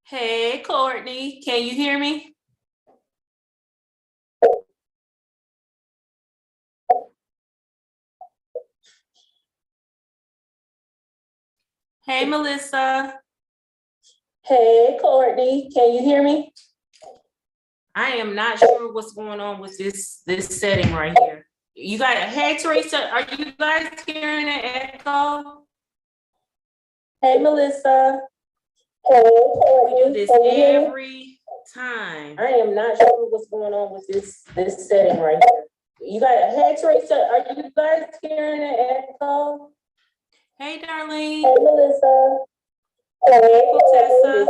Hey, Courtney, can you hear me? Hey, Melissa. Hey, Courtney, can you hear me? I am not sure what's going on with this setting right here. You guys, hey, Teresa, are you guys hearing an echo? Hey, Melissa. Hey, We do Courtney, this can you hear me? every time. I am not sure what's going on with this setting right here. You guys, hey, Teresa, are you guys hearing an echo? Hey, Darlene. Hey, Melissa. Hey, Tessa.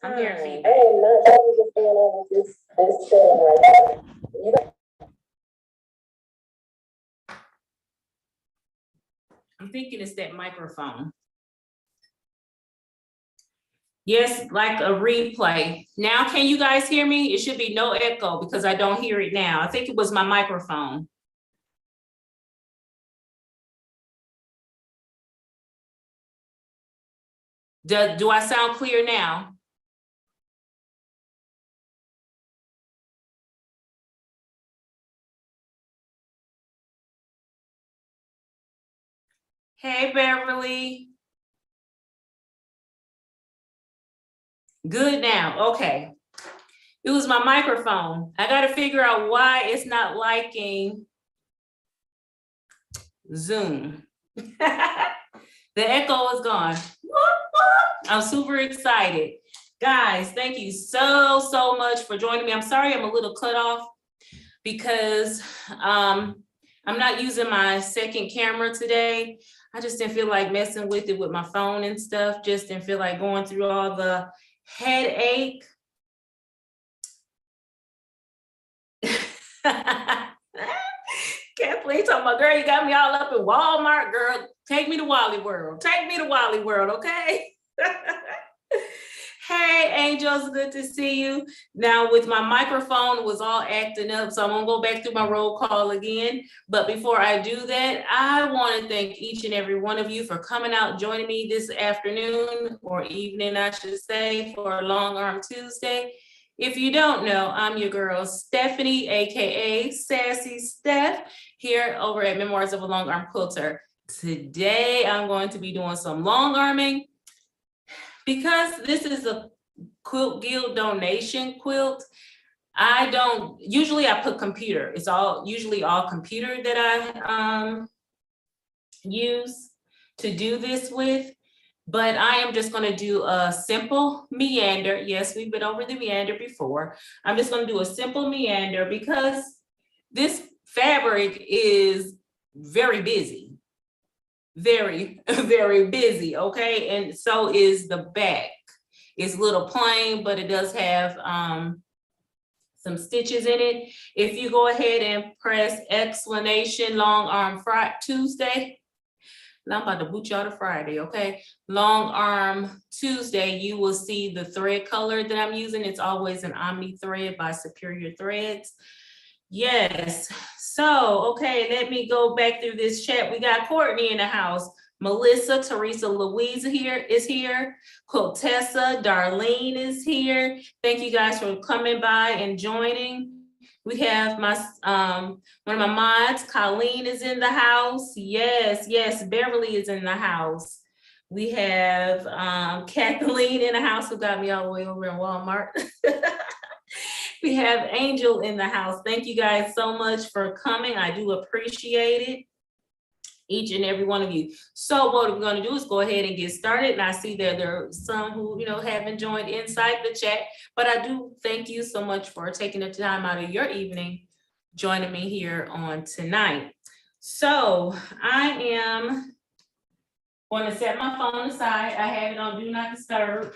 I'm hearing I feedback. am not sure what's going on with this setting right here. You guys, I'm thinking it's that microphone. Yes, like a replay. Now, can you guys hear me? It should be no echo because I don't hear it now. I think it was my microphone. Do I sound clear now? Hey, Beverly. Good now, okay. It was my microphone. I gotta figure out why it's not liking Zoom. The echo is gone. I'm super excited. Guys, thank you so much for joining me. I'm sorry I'm a little cut off because I'm not using my second camera today. I just didn't feel like messing with it with my phone and stuff. Just didn't feel like going through all the headache. Kathleen talking about, girl, you got me all up in Walmart, girl. Take me to Wally World. Take me to Wally World, okay? Hey, Angels, good to see you. Now, with my microphone was all acting up, so I'm gonna go back through my roll call again. But before I do that, I want to thank each and every one of you for coming out, joining me this afternoon or evening, I should say, for Long Arm Tuesday. If you don't know, I'm your girl, Stephanie, AKA Sassy Steph, here over at Memoirs of a Long Arm Quilter. Today, I'm going to be doing some long arming. Because this is a Quilt Guild donation quilt, usually I put computer. It's usually all computer that I use to do this with. But I am just going to do a simple meander. Yes, we've been over the meander before. I'm just going to do a simple meander because this fabric is very busy. Very busy, okay? And so is the back. It's a little plain, but it does have some stitches in it. If you go ahead and press explanation Long Arm Tuesday, now I'm about to boot y'all to Friday, okay? Long Arm Tuesday, you will see the thread color that I'm using. It's always an Omni thread by Superior Threads. Yes, so, okay, let me go back through this chat. We got Courtney in the house. Melissa, Teresa, Louisa is here. Quiltessa, Darlene is here. Thank you guys for coming by and joining. We have my one of my mods, Colleen is in the house. Yes, Beverly is in the house. We have Kathleen in the house who got me all the way over in Walmart. We have Angel in the house. Thank you guys so much for coming. I do appreciate it, each and every one of you. So what we're going to do is go ahead and get started. And I see that there are some who, haven't joined inside the chat, but I do thank you so much for taking the time out of your evening, joining me here on tonight. So I am going to set my phone aside. I have it on Do Not Disturb.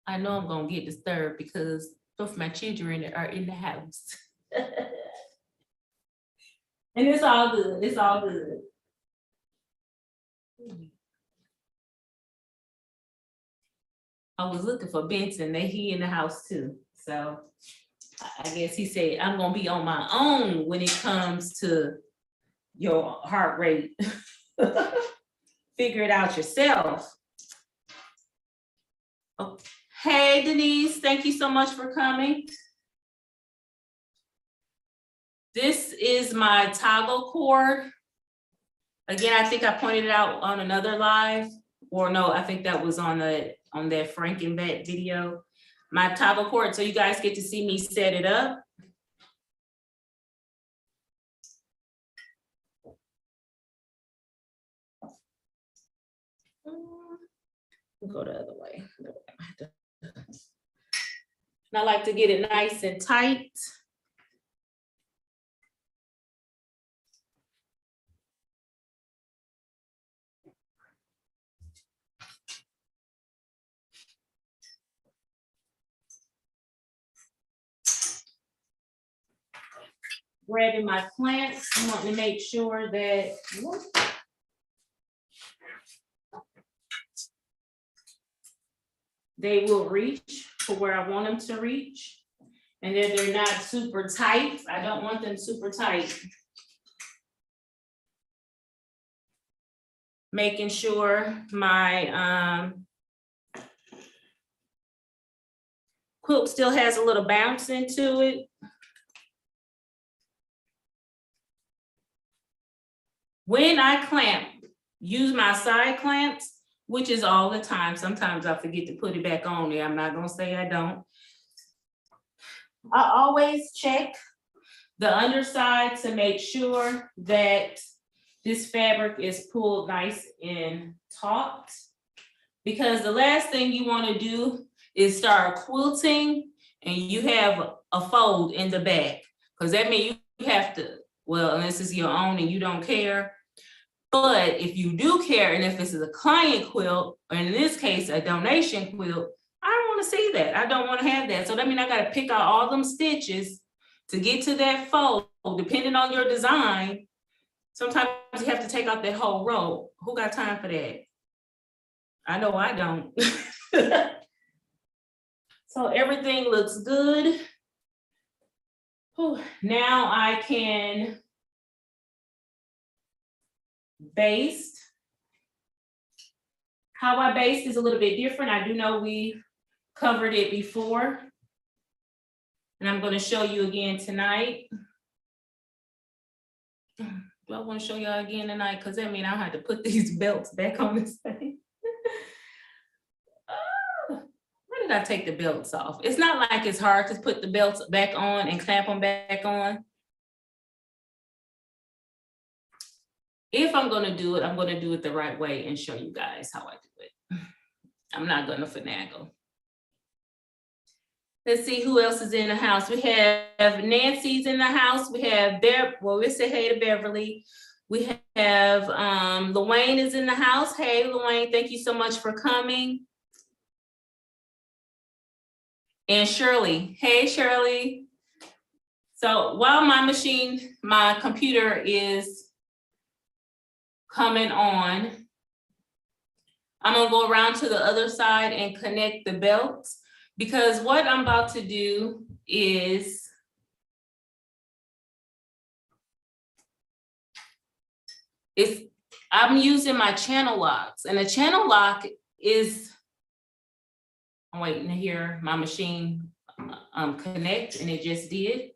I know I'm gonna get disturbed because both of my children are in the house. And it's all good, it's all good. I was looking for Benson, he in the house too. So I guess he said, I'm gonna be on my own when it comes to your heart rate. Figure it out yourself. Oh, hey Denise, thank you so much for coming. This is my toggle cord. Again, I think I pointed it out on another live, or no, I think that was on that Frankenvet video. My toggle cord, so you guys get to see me set it up. Go the other way. And I like to get it nice and tight. Grabbing my clamps, I want to make sure that they will reach for where I want them to reach, and that they're not super tight. I don't want them super tight. Making sure my quilt still has a little bounce into it. When I clamp, use my side clamps, which is all the time. Sometimes I forget to put it back on there. I'm not gonna say I don't. I always check the underside to make sure that this fabric is pulled nice and taut. Because the last thing you wanna do is start quilting and you have a fold in the back. Because that means you have to, well, unless it's your own and you don't care. But if you do care, and if this is a client quilt, or in this case, a donation quilt, I don't want to see that. I don't want to have that. So that means I got to pick out all them stitches to get to that fold, depending on your design. Sometimes you have to take out that whole row. Who got time for that? I know I don't. So everything looks good. Whew. Now I can baste. How I baste is a little bit different. I do know we covered it before, and I'm going to show you again tonight. Do I want to show y'all again tonight? Because that means I have to put these belts back on this thing. Where did I take the belts off? It's not like it's hard to put the belts back on and clamp them back on. If I'm going to do it, I'm going to do it the right way and show you guys how I do it. I'm not going to finagle. Let's see who else is in the house. We have Nancy's in the house. We have well, we say hey to Beverly. We have Luane is in the house. Hey, Luane, thank you so much for coming. And Shirley. Hey, Shirley. So while my computer is coming on, I'm gonna go around to the other side and connect the belts, because what I'm about to do is I'm using my channel locks, and the channel lock is, I'm waiting to hear my machine connect, and it just did.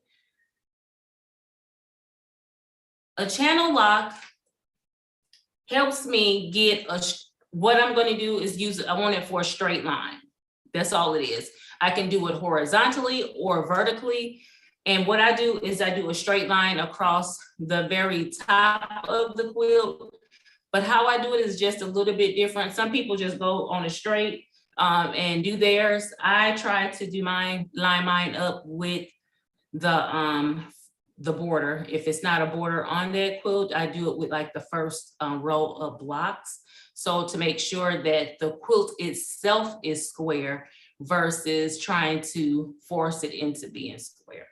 A channel lock helps me get what I'm going to do is use it. I want it for a straight line. That's all it is. I can do it horizontally or vertically. And what I do is I do a straight line across the very top of the quilt. But how I do it is just a little bit different. Some people just go on a straight and do theirs. I try to do line mine up with the border. If it's not a border on that quilt, I do it with like the first row of blocks. So to make sure that the quilt itself is square versus trying to force it into being square.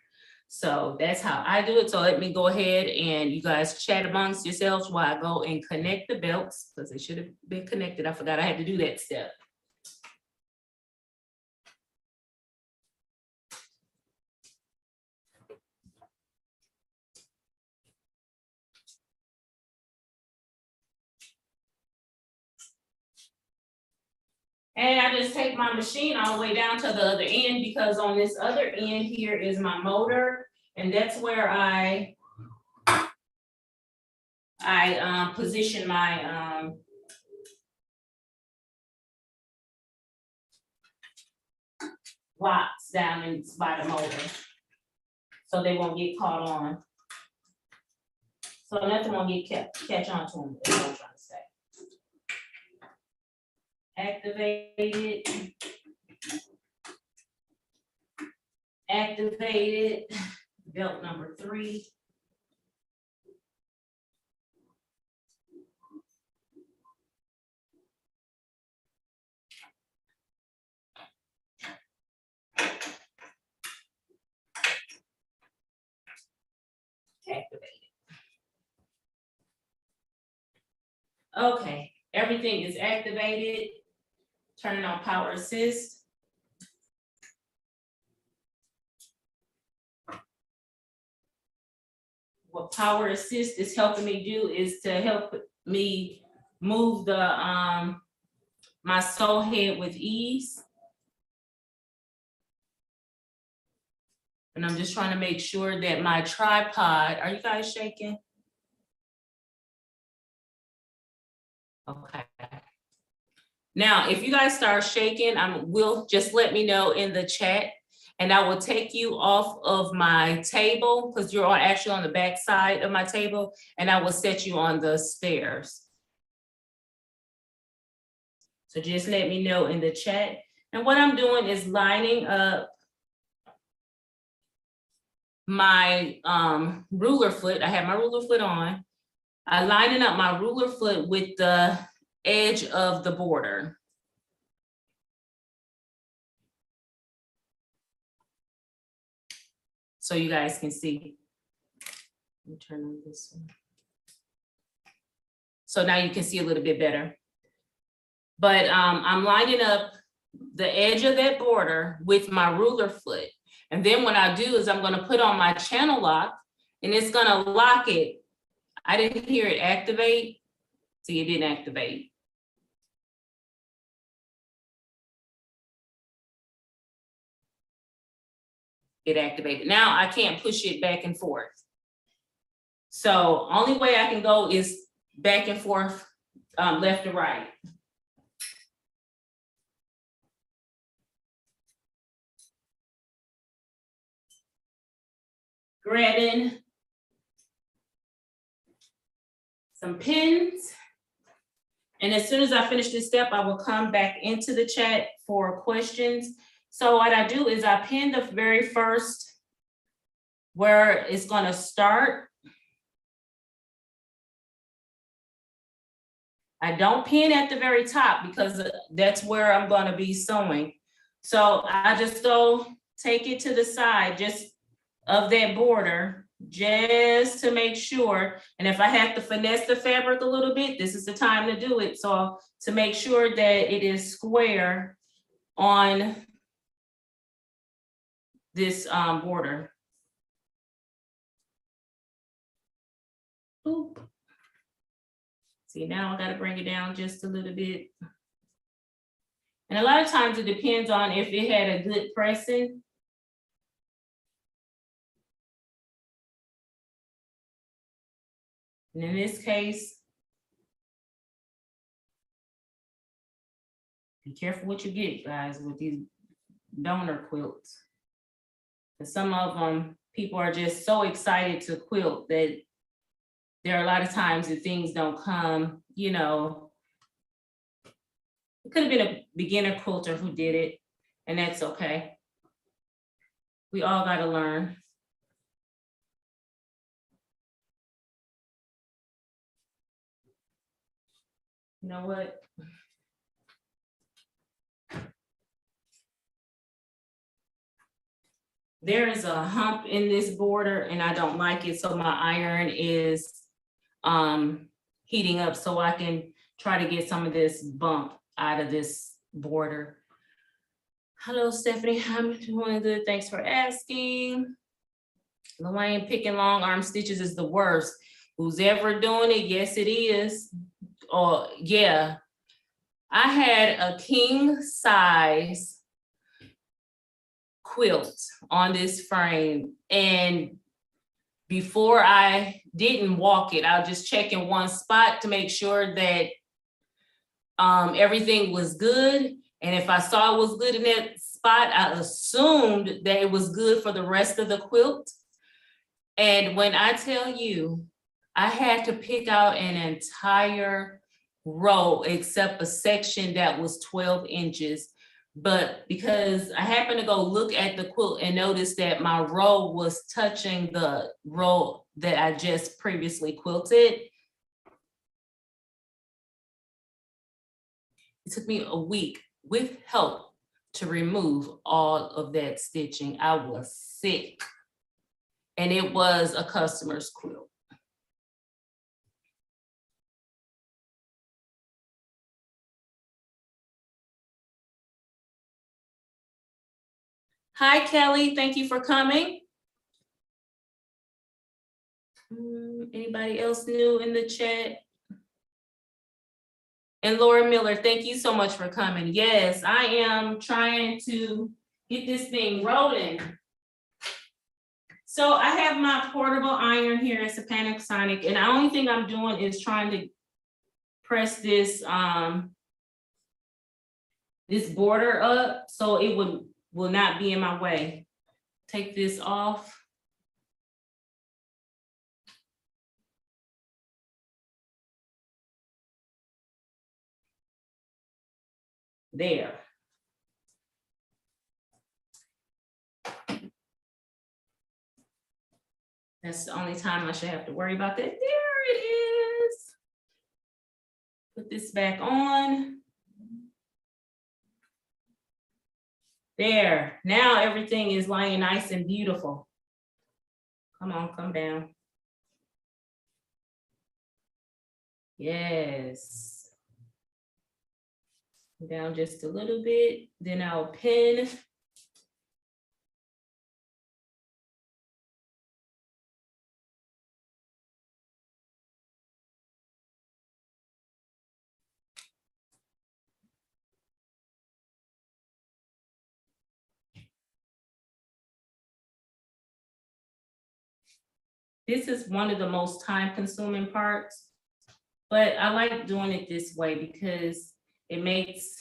So that's how I do it. So let me go ahead and you guys chat amongst yourselves while I go and connect the belts, because they should have been connected. I forgot I had to do that step. And I just take my machine all the way down to the other end, because on this other end here is my motor, and that's where I position my locks down in by the motor, so they won't get caught on. So nothing won't get catch on to them. That's what I'm trying to say. Activate it. Belt number 3. Activate it. Okay, everything is activated. Turning on power assist. What power assist is helping me do is to help me move the my sew head with ease. And I'm just trying to make sure that my tripod, are you guys shaking? Okay. Now, if you guys start shaking, will just let me know in the chat, and I will take you off of my table, because you're actually on the back side of my table, and I will set you on the stairs. So just let me know in the chat. And what I'm doing is lining up my ruler foot. I have my ruler foot on. I'm lining up my ruler foot with the edge of the border. So you guys can see. Let me turn on this one. So now you can see a little bit better. But I'm lining up the edge of that border with my ruler foot. And then what I do is I'm going to put on my channel lock, and it's going to lock it. I didn't hear it activate. See, it didn't activate. It activated. Now I can't push it back and forth. So only way I can go is back and forth, left to right. Grabbing some pins. And as soon as I finish this step, I will come back into the chat for questions. So what I do is I pin the very first where it's going to start. I don't pin at the very top because that's where I'm going to be sewing. So I just go take it to the side just of that border, just to make sure. And if I have to finesse the fabric a little bit, this is the time to do it. So to make sure that it is square on this border. Oop. See, now I got to bring it down just a little bit. And a lot of times it depends on if it had a good pressing. And in this case, be careful what you get, guys, with these donor quilts. Because some of them, people are just so excited to quilt that there are a lot of times that things don't come, you know. It could have been a beginner quilter who did it, and that's okay. We all got to learn. You know what? There is a hump in this border and I don't like it. So my iron is heating up so I can try to get some of this bump out of this border. Hello, Stephanie. I'm doing good. Thanks for asking. Luann, picking long arm stitches is the worst. Who's ever doing it? Yes, it is. Oh, yeah. I had a king size quilt on this frame, and before I didn't walk it, I'll just check in one spot to make sure that everything was good. And if I saw it was good in that spot, I assumed that it was good for the rest of the quilt. And when I tell you, I had to pick out an entire row except a section that was 12 inches. But because I happened to go look at the quilt and notice that my row was touching the row that I just previously quilted, it took me a week with help to remove all of that stitching. I was sick. And it was a customer's quilt. Hi, Kelly. Thank you for coming. Anybody else new in the chat? And Laura Miller, thank you so much for coming. Yes, I am trying to get this thing rolling. So I have my portable iron here. It's a Panasonic, and the only thing I'm doing is trying to press this this border up so it will not be in my way. Take this off. There. That's the only time I should have to worry about that. There it is. Put this back on. There. Now everything is lying nice and beautiful. Come on, come down. Yes. Down just a little bit. Then I'll pin. This is one of the most time-consuming parts, but I like doing it this way because it makes,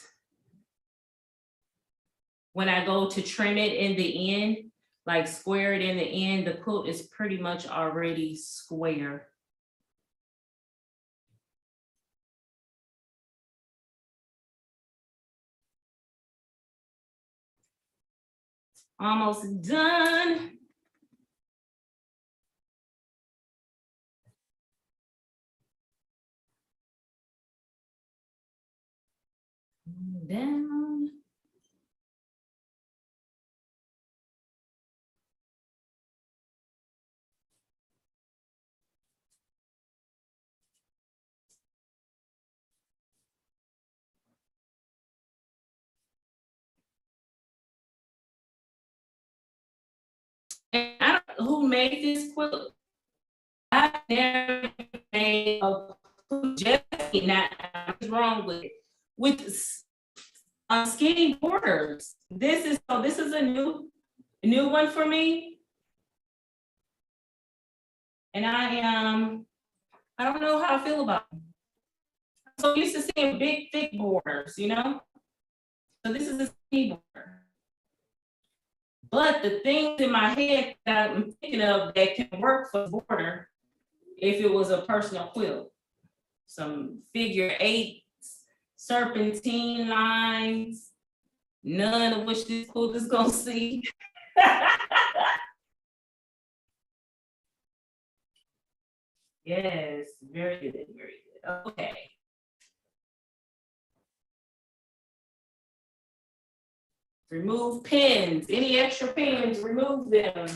when I go to trim it in the end, like square it in the end, the quilt is pretty much already square. Almost done. Down. And I don't know who made this quilt. I never made a quilt. Jesse, not what's wrong with it. With skinny borders. This is a new one for me. And I don't know how I feel about it. I'm so used to seeing big, thick borders, you know? So this is a skinny border. But the things in my head that I'm thinking of that can work for border if it was a personal quilt. Some figure 8s, serpentine lines, none of which this quilt is gonna see. Yes, very good, very good. Okay. Remove pins, any extra pins, remove them.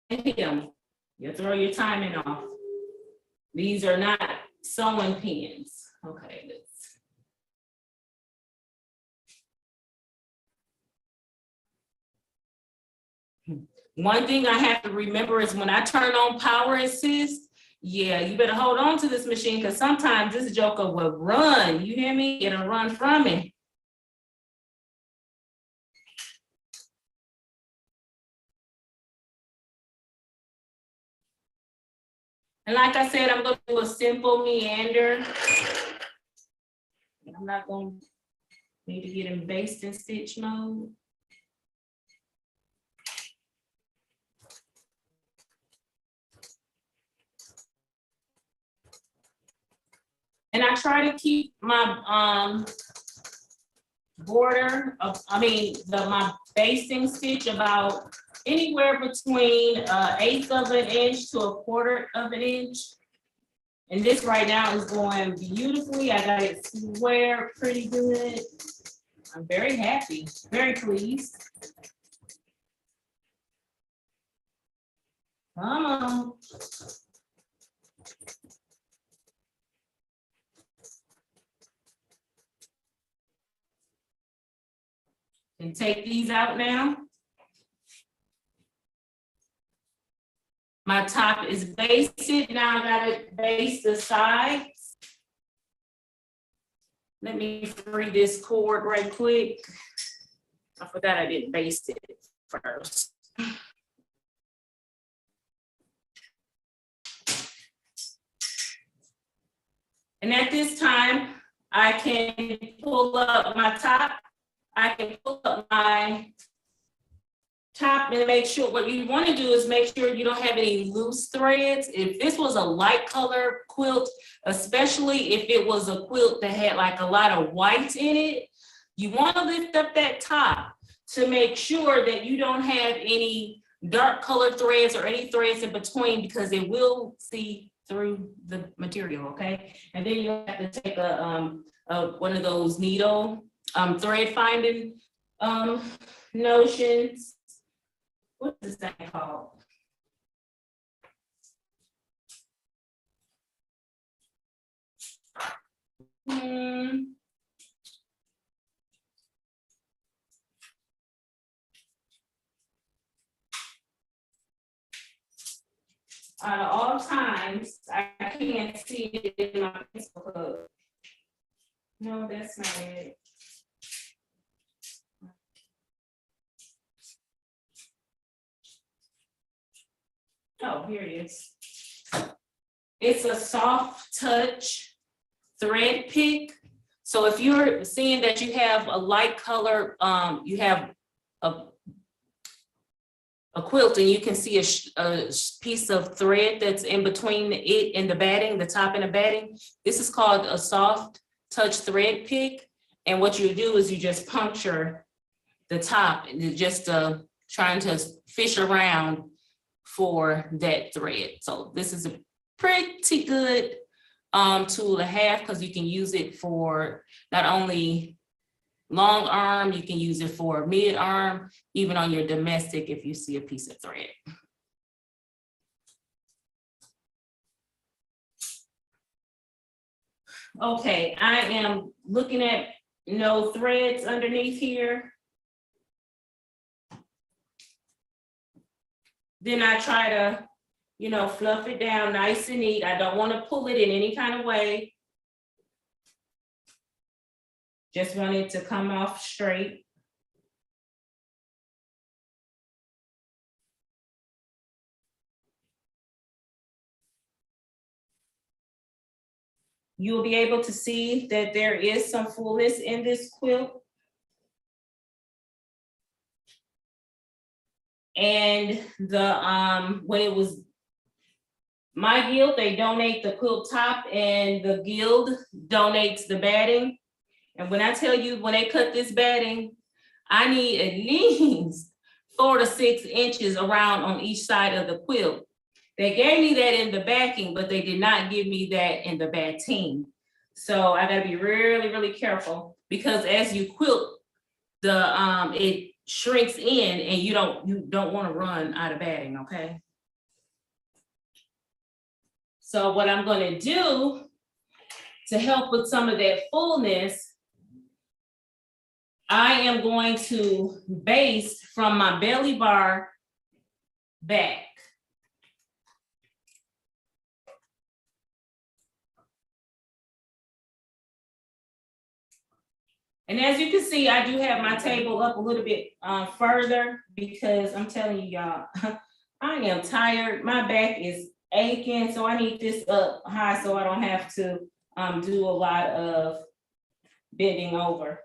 And hit them. You throw your timing off. These are not sewing pins. Okay, let's. One thing I have to remember is when I turn on power assist, Yeah, you better hold on to this machine because sometimes this joker will run. You hear me? It'll run from me. And like I said, I'm going to do a simple meander. I'm not going to need to get in baste and stitch mode. And I try to keep my border of, my basting stitch about anywhere between 1/8 of an inch to 1/4 of an inch. And this right now is going beautifully. I got it square pretty good. I'm very happy, very pleased. Come on. And take these out now. My top is basted. Now I gotta baste the sides. Let me free this cord right quick. I forgot I didn't baste it first. And at this time, I can pull up my top. I can pull up my top and make sure, what you want to do is make sure you don't have any loose threads. If this was a light color quilt, especially if it was a quilt that had like a lot of white in it, you want to lift up that top to make sure that you don't have any dark colored threads or any threads in between, because it will see through the material, okay? And then you have to take one of those needle thread finding notions. What is that called? Out of all times, I can't see it in my pencil hook. No, that's not it. Oh, here it is. It's a soft touch thread pick. So if you're seeing that you have a light color, you have a quilt and you can see a piece of thread that's in between it and the batting, the top and the batting. This is called a soft touch thread pick. And what you do is you just puncture the top and you're just trying to fish around for that thread. So this is a pretty good tool to have, because you can use it for not only long arm, you can use it for mid arm, even on your domestic if you see a piece of thread. Okay, I am looking at no threads underneath here. Then I try to, fluff it down nice and neat. I don't want to pull it in any kind of way. Just want it to come off straight. You'll be able to see that there is some fullness in this quilt. And when it was my guild, they donate the quilt top and the guild donates the batting. And when I tell you, when they cut this batting, I need at least 4 to 6 inches around on each side of the quilt. They gave me that in the backing, but they did not give me that in the batting. So I gotta be really, really careful, because as you quilt, it shrinks in and you don't want to run out of batting, okay? So what I'm gonna do to help with some of that fullness, I am going to baste from my belly bar back. And as you can see, I do have my table up a little bit further because I'm telling you y'all, I am tired. My back is aching, so I need this up high so I don't have to do a lot of bending over.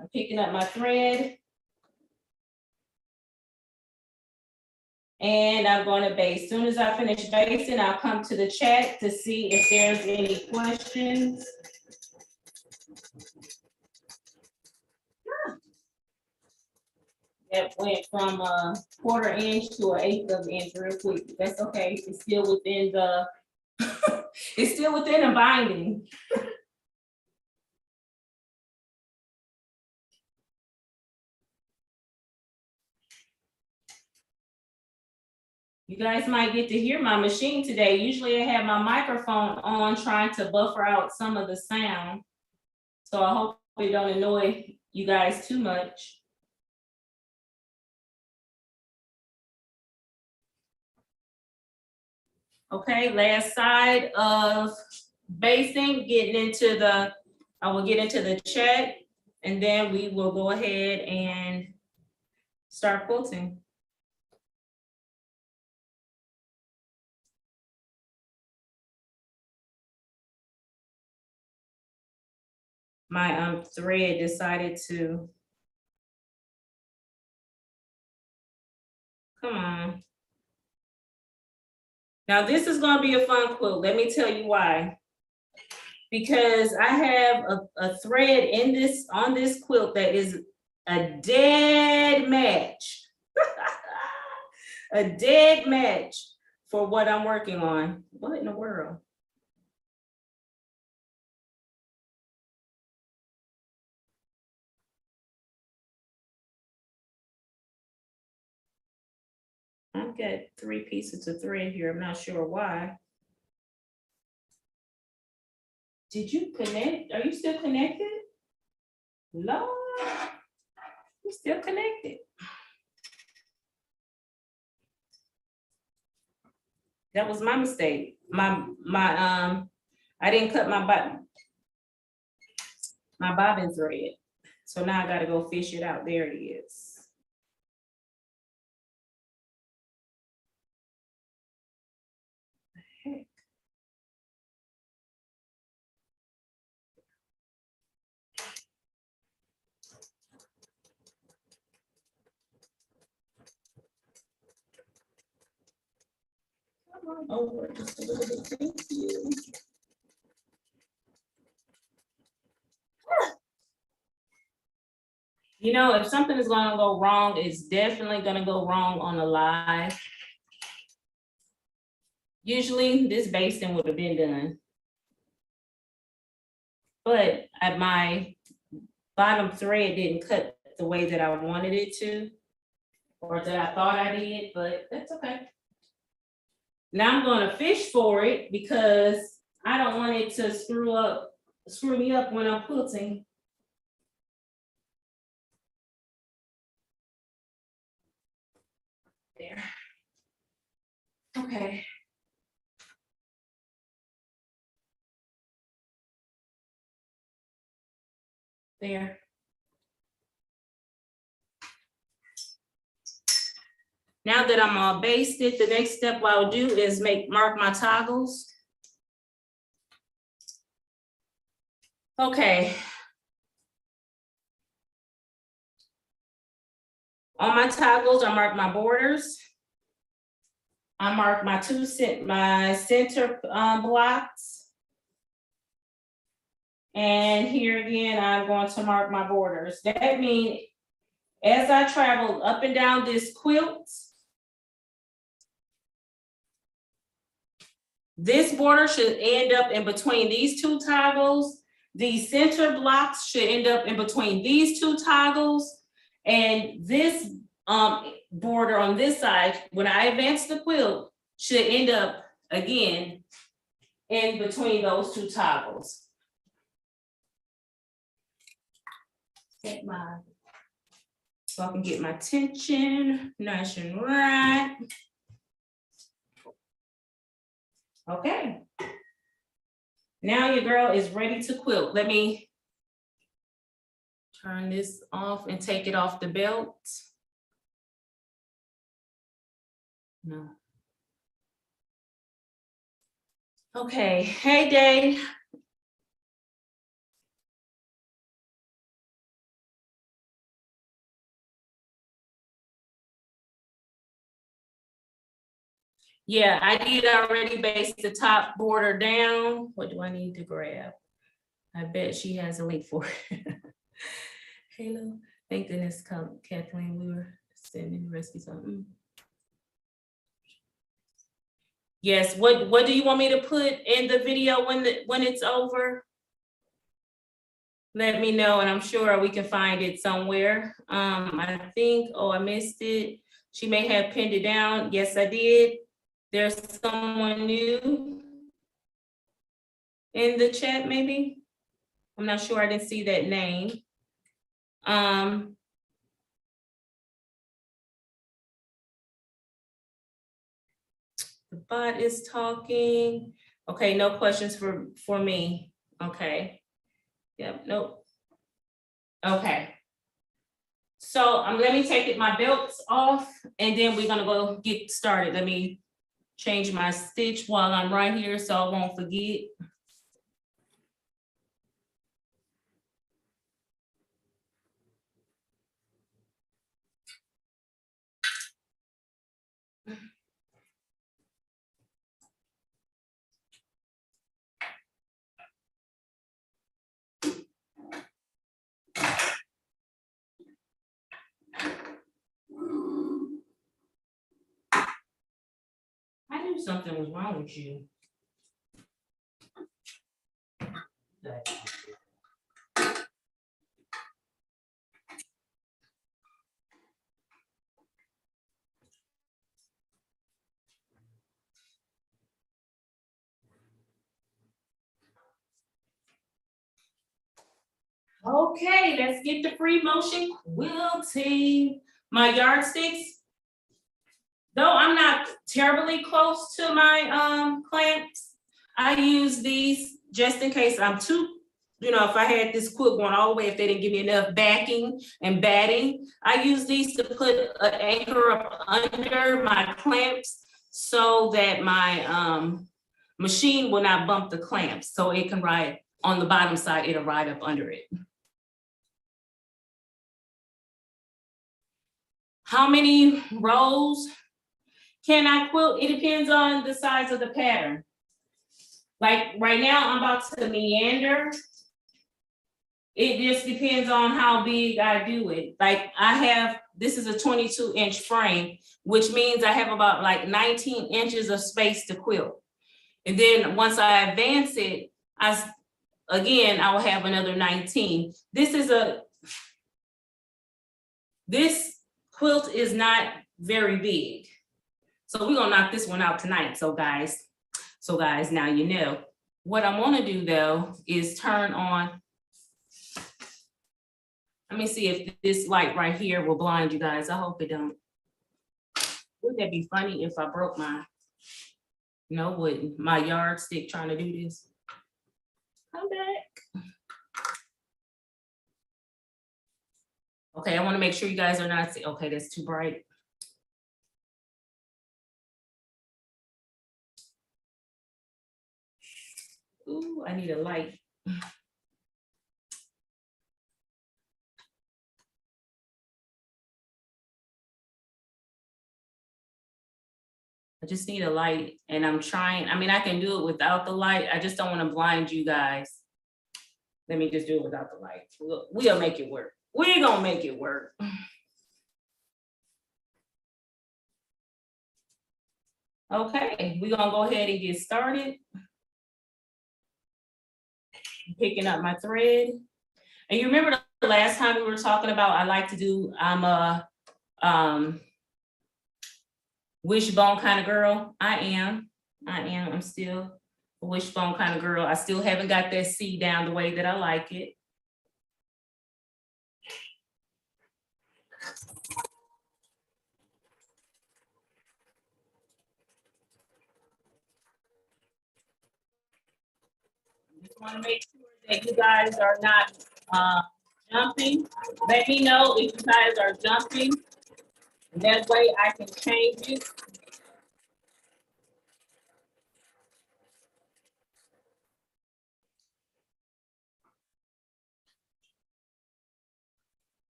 I'm picking up my thread. And I'm going to base. As soon as I finish basting, I'll come to the chat to see if there's any questions. That went from a 1/4 inch to an 1/8 of an inch real quick. That's okay. It's still within the it's still within the binding. You guys might get to hear my machine today. Usually I have my microphone on trying to buffer out some of the sound. So I hope it don't annoy you guys too much. Okay, last side of basting, getting into the, I will get into the chat and then we will go ahead and start quilting. My thread decided to, come on. Now this is gonna be a fun quilt. Let me tell you why. Because I have a thread in this, on this quilt that is a dead match. A dead match for what I'm working on. What in the world? I've got 3 pieces of thread here. I'm not sure why. Did you connect? Are you still connected? Lord, you're still connected. That was my mistake. I didn't cut my bobbin thread. So now I gotta go fish it out. There it is. Heck. Come on over just a little bit. Thank you. You know, if something is gonna go wrong, it's definitely gonna go wrong on a live. Usually this basting would have been done. But my bottom thread didn't cut the way that I wanted it to, or that I thought I did, but that's okay. Now I'm gonna fish for it because I don't want it to screw me up when I'm quilting. There. Okay. There. Now that I'm all basted, the next step I'll do is mark my toggles. Okay. On my toggles, I mark my borders. I mark my center blocks. And here again, I'm going to mark my borders. That means as I travel up and down this quilt, this border should end up in between these 2 toggles. These center blocks should end up in between these 2 toggles. And this border on this side, when I advance the quilt, should end up again in between those 2 toggles. So I can get my tension nice and right. Okay. Now your girl is ready to quilt. Let me turn this off and take it off the belt. No. Okay, hey Dave. Yeah, I did already base the top border down. What do I need to grab? I bet she has a link for it. Halo, thank goodness, Kathleen, we were sending the recipe something. Yes, what do you want me to put in the video when it's over? Let me know, and I'm sure we can find it somewhere. I think, oh, I missed it. She may have pinned it down. Yes, I did. There's someone new in the chat, maybe. I'm not sure, I didn't see that name. The bot is talking. Okay, no questions for me. Okay. Yep, nope. Okay. So let me take my belts off and then we're gonna go get started. Let me change my stitch while I'm right here so I won't forget. I knew something was wrong with you. Okay, let's get the free motion quilting. My yardsticks, though I'm not terribly close to my clamps, I use these just in case I'm too, if I had this quilt going all the way, if they didn't give me enough backing and batting, I use these to put an anchor up under my clamps so that my machine will not bump the clamps, so it can ride on the bottom side, it'll ride up under it. How many rows can I quilt? It depends on the size of the pattern. Like right now, I'm about to meander. It just depends on how big I do it. Like this is a 22-inch frame, which means I have about like 19 inches of space to quilt. And then once I advance it, I will have another 19. This quilt is not very big. So we're gonna knock this one out tonight. So guys, now you know. What I wanna do though is turn on, let me see if this light right here will blind you guys. I hope it don't. Wouldn't that be funny if I broke my yardstick trying to do this? Come back. Okay, I wanna make sure you guys are not, okay, that's too bright. Ooh, I need a light. I just need a light and I'm trying, I can do it without the light. I just don't want to blind you guys. Let me just do it without the light. We'll make it work. We're gonna make it work. Okay, we're gonna go ahead and get started. Picking up my thread. And you remember the last time we were talking about, I like to do, I'm a wishbone kind of girl. I'm still a wishbone kind of girl. I still haven't got that C down the way that I like it. Just want to make sure that you guys are not jumping. Let me know if you guys are jumping. And that way I can change it.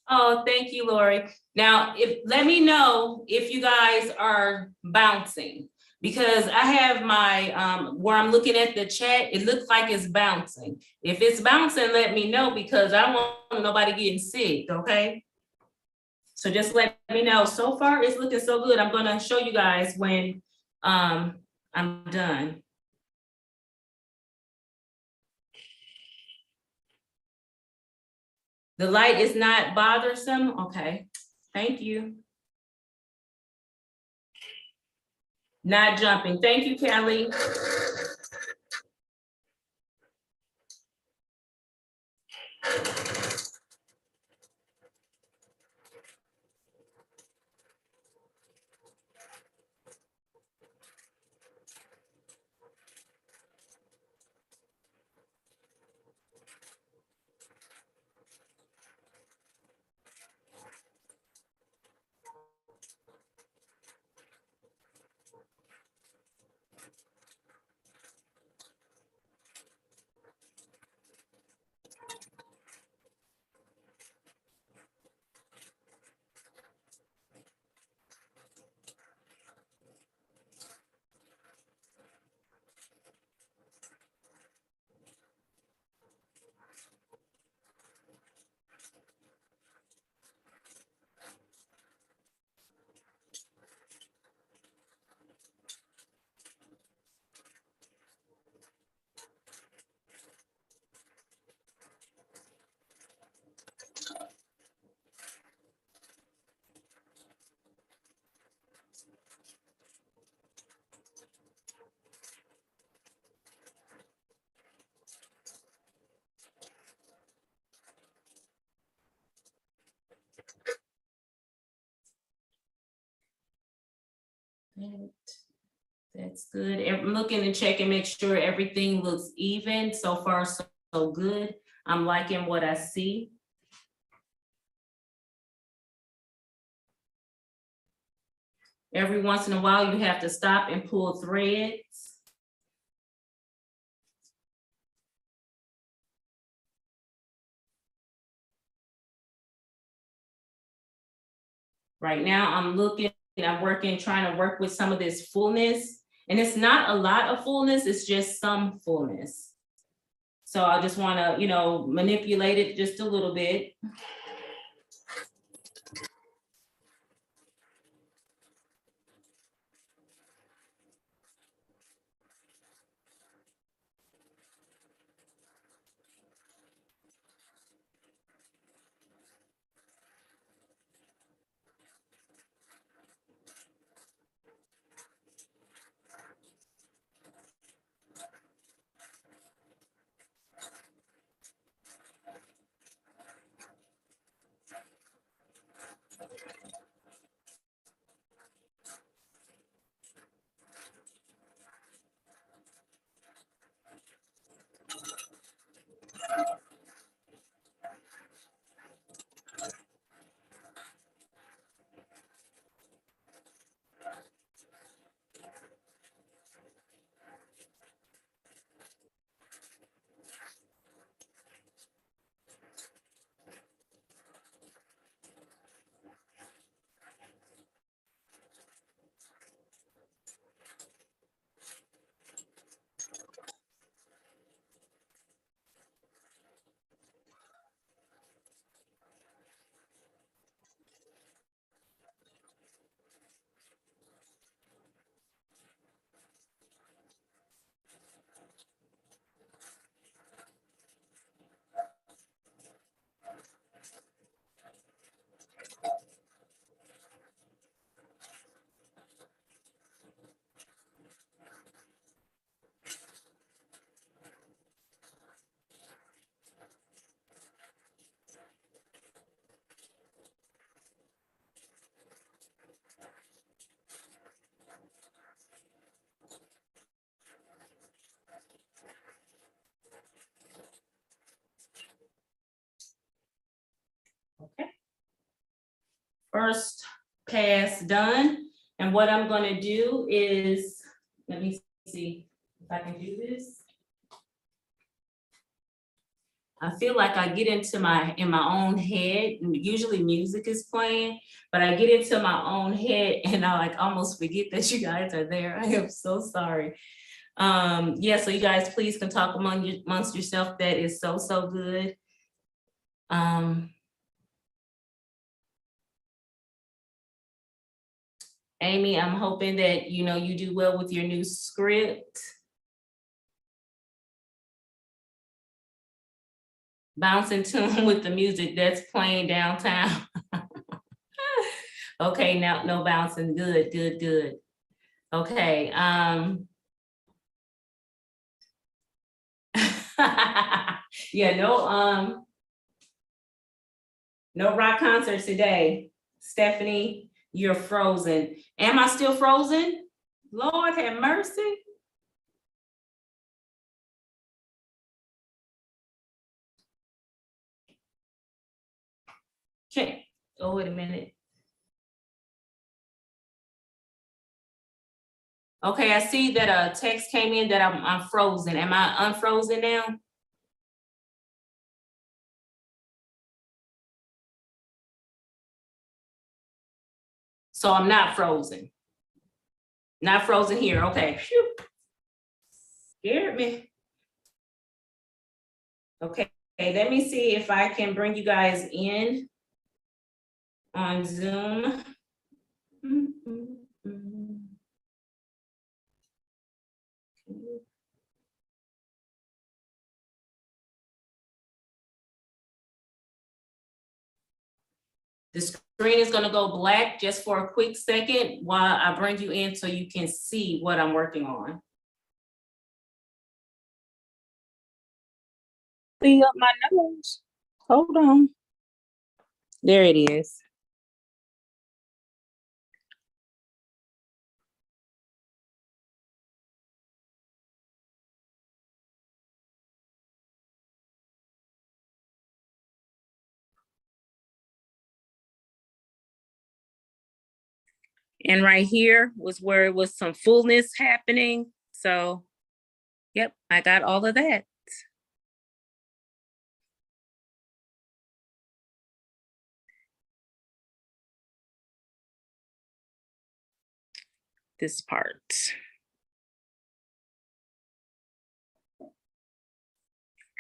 Oh, thank you, Lori. Now, let me know if you guys are bouncing, because I have my where I'm looking at the chat, it looks like it's bouncing. If it's bouncing, let me know, because I don't want nobody getting sick, okay? So just let me know. So far, it's looking so good. I'm gonna show you guys when I'm done. The light is not bothersome? Okay, thank you. Not jumping. Thank you, Kelly. That's good. I'm looking to check and make sure everything looks even. So far, so good. I'm liking what I see. Every once in a while, you have to stop and pull threads. Right now, I'm working, trying to work with some of this fullness. And it's not a lot of fullness, it's just some fullness. So I just want to, manipulate it just a little bit. Okay. First pass done. And what I'm gonna do is, let me see if I can do this. I feel like I get into my own head, and usually music is playing, but I get into my own head and I like almost forget that you guys are there. I am so sorry. Yeah, so you guys please can talk amongst yourself. That is so, so good. Amy, I'm hoping that you do well with your new script. Bounce in tune with the music that's playing downtown. Okay, now no bouncing. Good, good, good. Okay. Yeah, no rock concerts today. Stephanie, you're frozen. Am I still frozen? Lord have mercy. Okay. Oh, wait a minute. Okay, I see that a text came in that I'm frozen. Am I unfrozen now? So I'm not frozen. Not frozen here. Okay. Phew. Scared me. Okay, let me see if I can bring you guys in on Zoom. The screen is gonna go black just for a quick second while I bring you in so you can see what I'm working on. See up my nose. Hold on. There it is. And right here was where it was some fullness happening. So, yep, I got all of that. This part.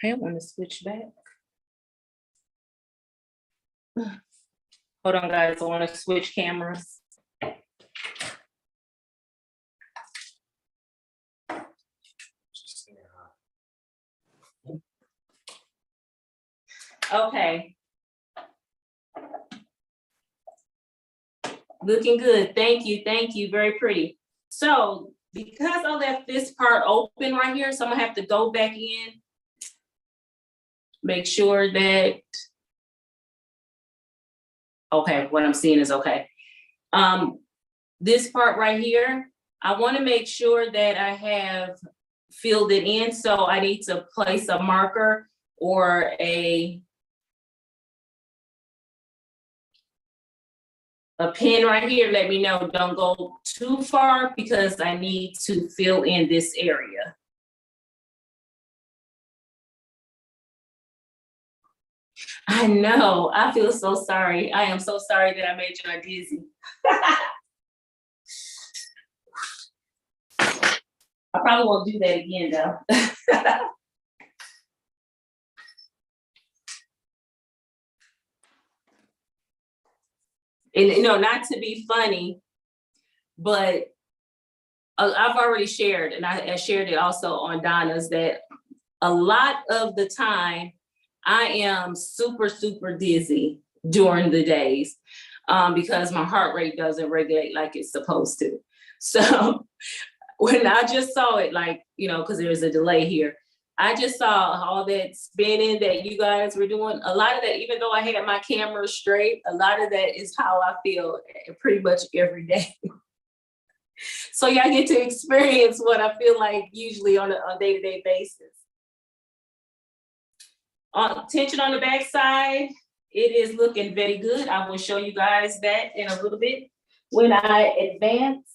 Okay, I want to switch back. Hold on, guys. I want to switch cameras. Okay. Looking good. Thank you. Thank you. Very pretty. So because I left this part open right here, so I'm gonna have to go back in. Make sure that, okay, what I'm seeing is okay. This part right here, I want to make sure that I have filled it in. So I need to place a marker or a pin right here. Let me know, don't go too far because I need to fill in this area. I know, I feel so sorry. I am so sorry that I made you dizzy. I probably won't do that again though. And not to be funny, but I've already shared, and I shared it also on Donna's, that a lot of the time I am super, super dizzy during the days because my heart rate doesn't regulate like it's supposed to. So when I just saw it, like, because there's a delay here, I just saw all that spinning that you guys were doing. A lot of that, even though I had my camera straight, a lot of that is how I feel pretty much every day. So y'all get to experience what I feel like usually on a day-to-day basis. Tension on the back side it is looking very good. I will show you guys that in a little bit when I advance.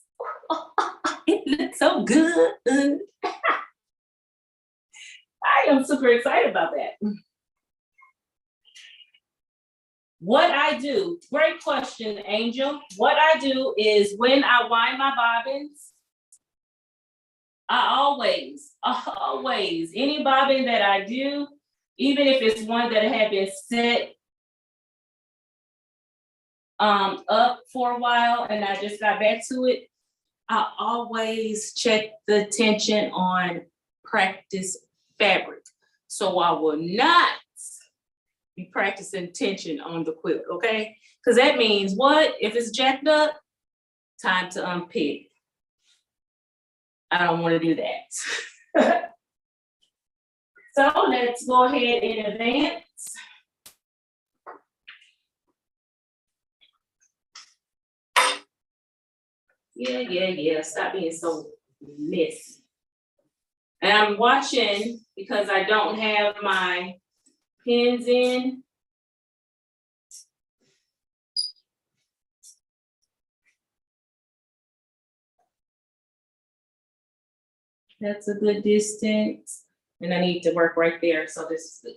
It looks so good. I am super excited about that. What I do, great question, Angel. What I do is when I wind my bobbins, I always, any bobbin that I do, even if it's one that had been set up for a while and I just got back to it, I always check the tension on practice fabric. So I will not be practicing tension on the quilt, okay? Because that means what? If it's jacked up, time to unpick. I don't want to do that. So let's go ahead and advance. Yeah. Stop being so messy. And I'm watching because I don't have my pins in. That's a good distance. And I need to work right there. So this is good.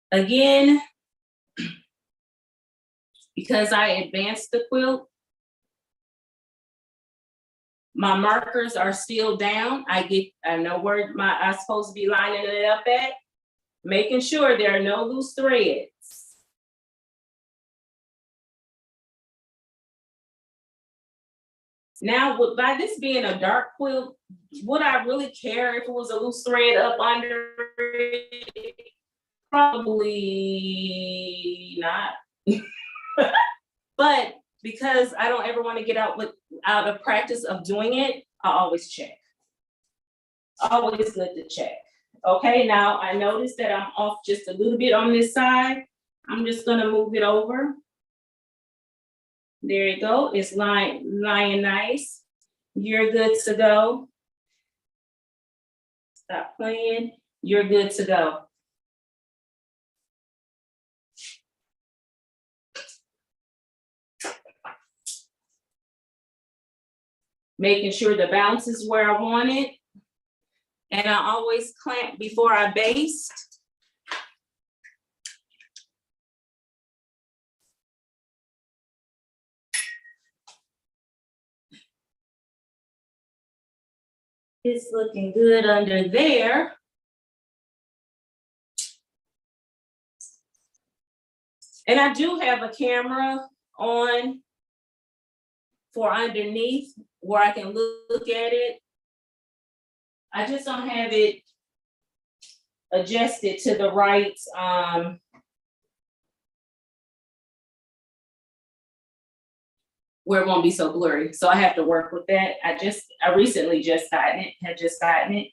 Again, because I advanced the quilt, my markers are still down. I know where I'm supposed to be lining it up at, making sure there are no loose threads. Now, by this being a dark quilt, would I really care if it was a loose thread up under it? Probably not. But because I don't ever want to get out of practice of doing it, I always check. Always good to check. Okay, now I noticed that I'm off just a little bit on this side. I'm just gonna move it over. There you go, it's lying nice. You're good to go. Stop playing, you're good to go. Making sure the bounce is where I want it. And I always clamp before I baste. It's looking good under there. And I do have a camera on for underneath where I can look at it. I just don't have it adjusted to the right where it won't be so blurry. So I have to work with that. I recently just gotten it.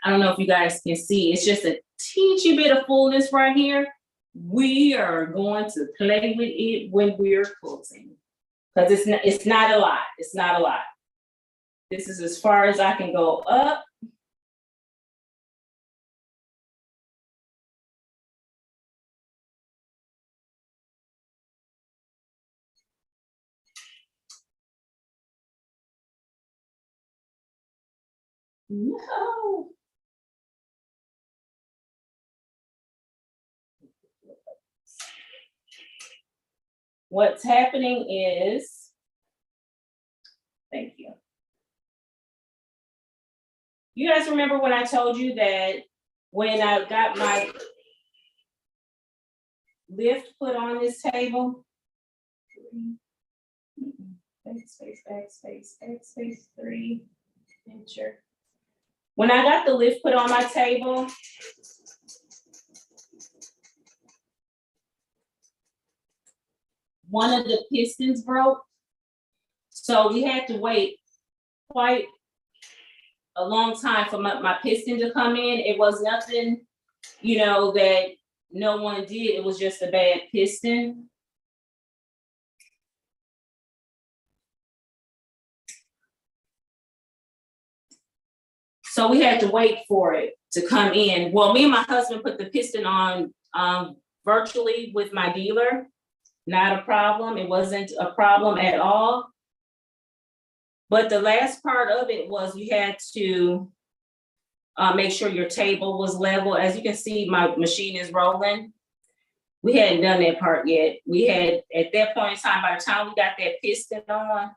I don't know if you guys can see, it's just a teensy bit of fullness right here. We are going to play with it when we're quilting. Because it's not a lot. It's not a lot. This is as far as I can go up. No. What's happening is, thank you. You guys remember when I told you that when I got my lift put on this table? Backspace, 3, enter. When I got the lift put on my table, one of the pistons broke. So we had to wait quite a long time for my piston to come in. It was nothing, that no one did. It was just a bad piston. So we had to wait for it to come in. Well, me and my husband put the piston on virtually with my dealer. Not a problem. It wasn't a problem at all. But the last part of it was you had to make sure your table was level. As you can see, my machine is rolling. We hadn't done that part yet. We had, at that point in time, by the time we got that piston on,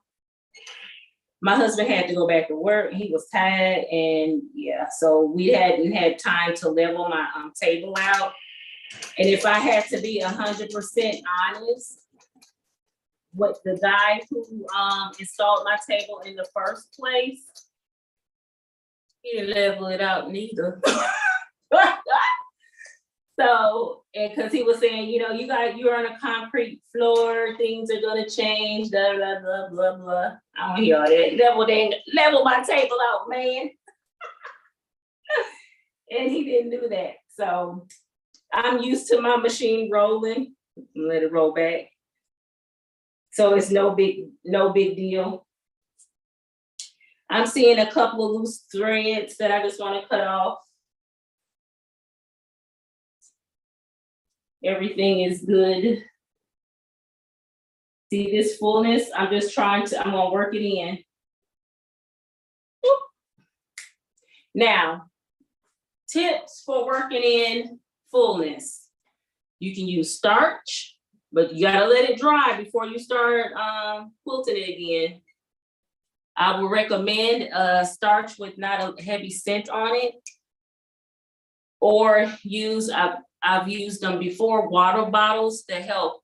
my husband had to go back to work. He was tired, and yeah, so we hadn't had time to level my table out. And if I had to be 100% honest, what the guy who installed my table in the first place, he didn't level it out neither. So, and because he was saying, you know, you're on a concrete floor, things are gonna change, blah, blah, blah, blah, blah. I don't hear all that. Level my table out, man. And he didn't do that. So I'm used to my machine rolling. Let it roll back. So it's no big deal. I'm seeing a couple of loose threads that I just want to cut off. Everything is good. See this fullness? I'm gonna work it in. Whoop. Now, tips for working in fullness. You can use starch, but you gotta let it dry before you start quilting it again. I would recommend starch with not a heavy scent on it, or I've used them before, water bottles to help.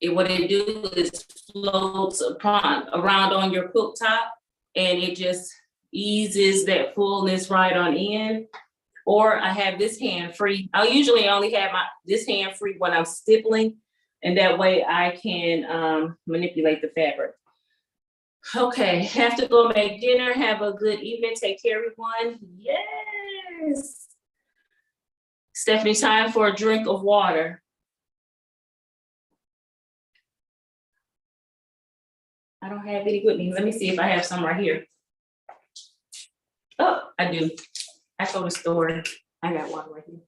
What it do is floats around on your quilt top, and it just eases that fullness right on in. Or I have this hand free. I usually only have this hand free when I'm stippling, and that way I can manipulate the fabric. Okay, have to go make dinner. Have a good evening. Take care, everyone. Yes. Stephanie, time for a drink of water. I don't have any with me. Let me see if I have some right here. Oh, I do. I told the store I got one right here.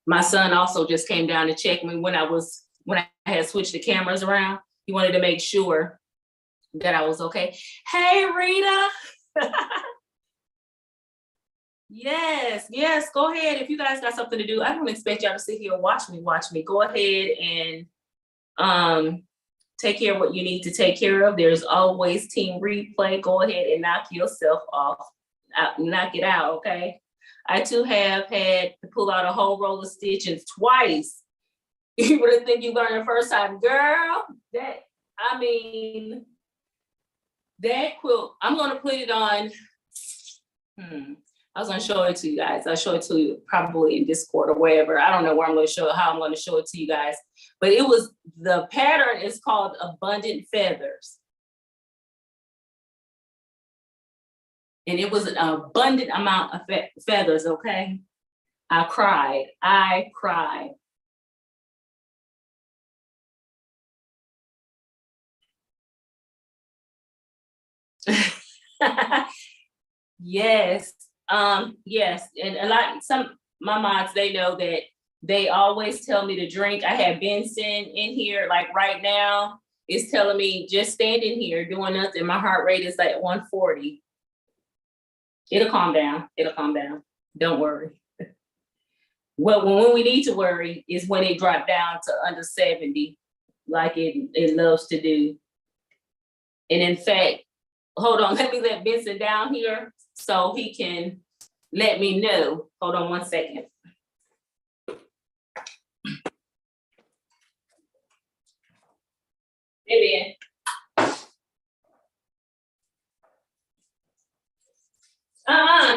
My son also just came down to check me when I had switched the cameras around. He wanted to make sure that I was okay. Hey, Rita. Yes, go ahead. If you guys got something to do, I don't expect y'all to sit here and watch me. Go ahead and take care of what you need to take care of. There's always team replay. Go ahead and knock yourself off. Knock it out, okay? I too have had to pull out a whole roll of stitches twice. You would think you learned the first time, girl. That quilt, I'm gonna put it on. I was gonna show it to you guys. I'll show it to you probably in Discord or wherever. I don't know where I'm gonna show it, how I'm gonna show it to you guys. But the pattern is called Abundant Feathers. And it was an abundant amount of feathers, okay? I cried. Yes, yes. And my mods, they know that they always tell me to drink. I have Benson in here, like right now, it's telling me just standing here doing nothing. My heart rate is like 140. It'll calm down. Don't worry. Well, when we need to worry is when it dropped down to under 70, like it loves to do. And in fact, hold on, let me let Benson down here so he can let me know. Hold on one second. Hey, Ben.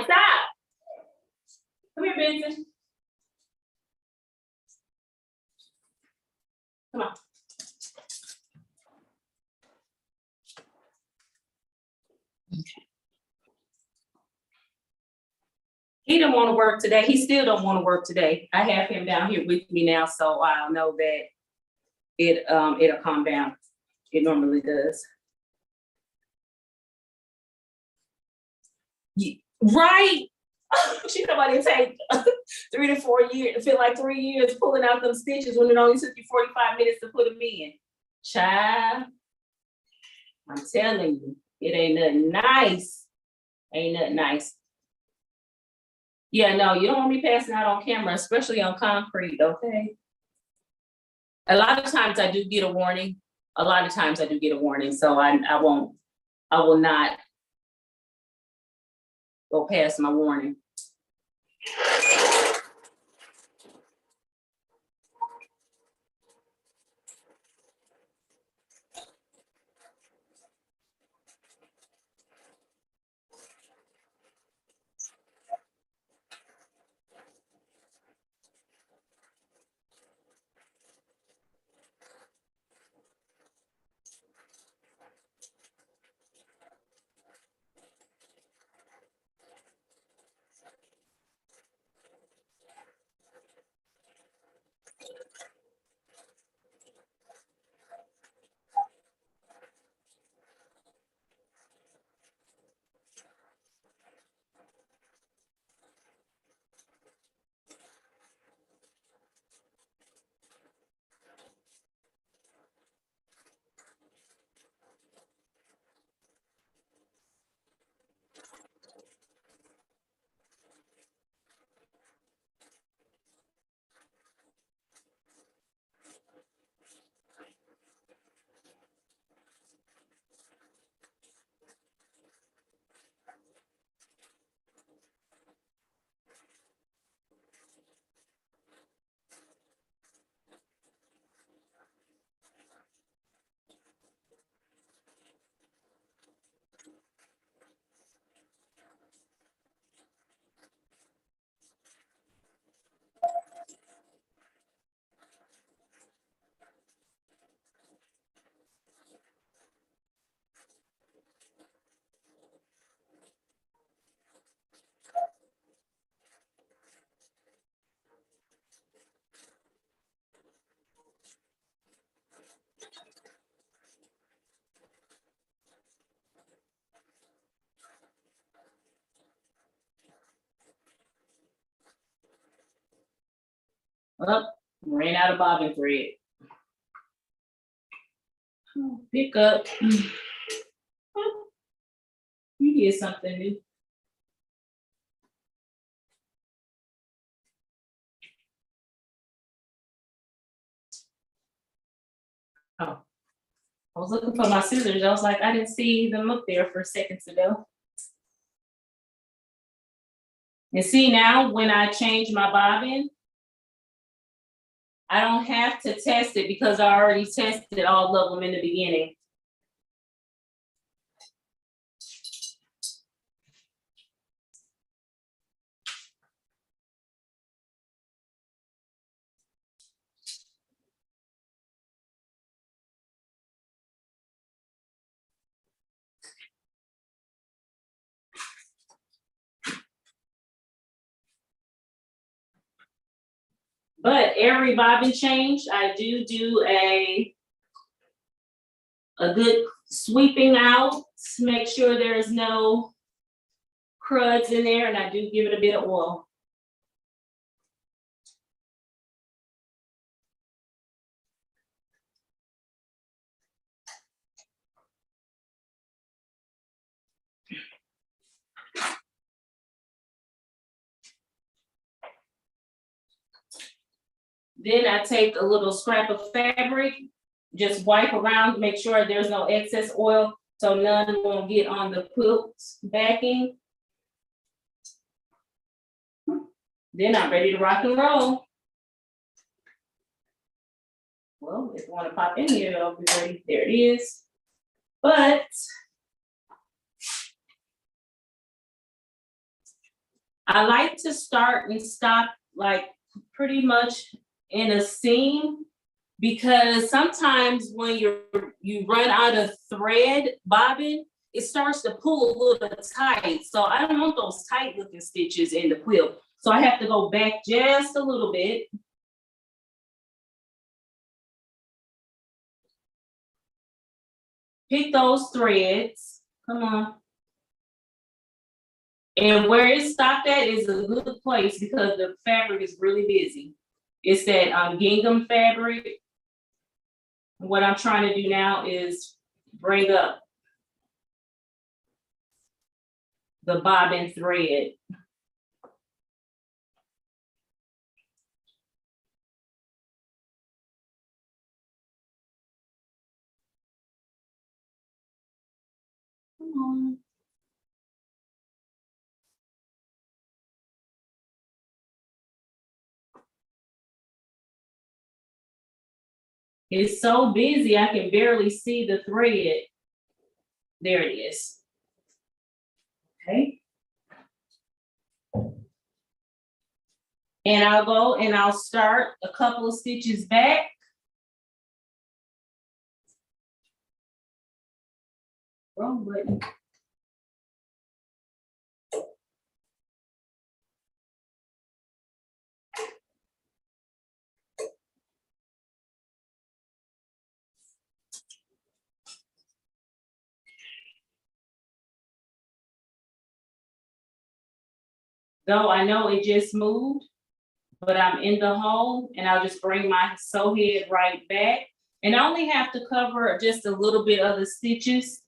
Stop. Come here, Benson. Come on. Okay. He didn't want to work today. He still don't want to work today. I have him down here with me now, so I'll know that it'll calm down. It normally does. Right? You know, it take 3 to 4 years, it feel like 3 years pulling out them stitches when it only took you 45 minutes to put them in. Child, I'm telling you, it ain't nothing nice. Ain't nothing nice. Yeah, no, you don't want me passing out on camera, especially on concrete, okay? A lot of times I do get a warning. So I will not go past my warning. Oh, ran out of bobbin thread. Pick up. You did something new. Oh, I was looking for my scissors. I was like, I didn't see them up there for seconds ago. And see now, when I change my bobbin, I don't have to test it because I already tested all of them in the beginning. But every bobbin change, I do a good sweeping out to make sure there's no cruds in there, and I do give it a bit of oil. Then I take a little scrap of fabric, just wipe around to make sure there's no excess oil so none won't get on the quilt backing. Then I'm ready to rock and roll. Well, if you want to pop in here, I'll be ready. There it is. But I like to start and stop like pretty much in a seam, because sometimes when you run out of thread bobbin, it starts to pull a little tight. So I don't want those tight looking stitches in the quilt. So I have to go back just a little bit. Pick those threads, come on. And where it's stopped at is a good place because the fabric is really busy. It's that gingham fabric. What I'm trying to do now is bring up the bobbin thread. Come on. It's so busy, I can barely see the thread. There it is. Okay. And I'll go and I'll start a couple of stitches back. Wrong button. Though I know it just moved, but I'm in the hole and I'll just bring my sew head right back. And I only have to cover just a little bit of the stitches.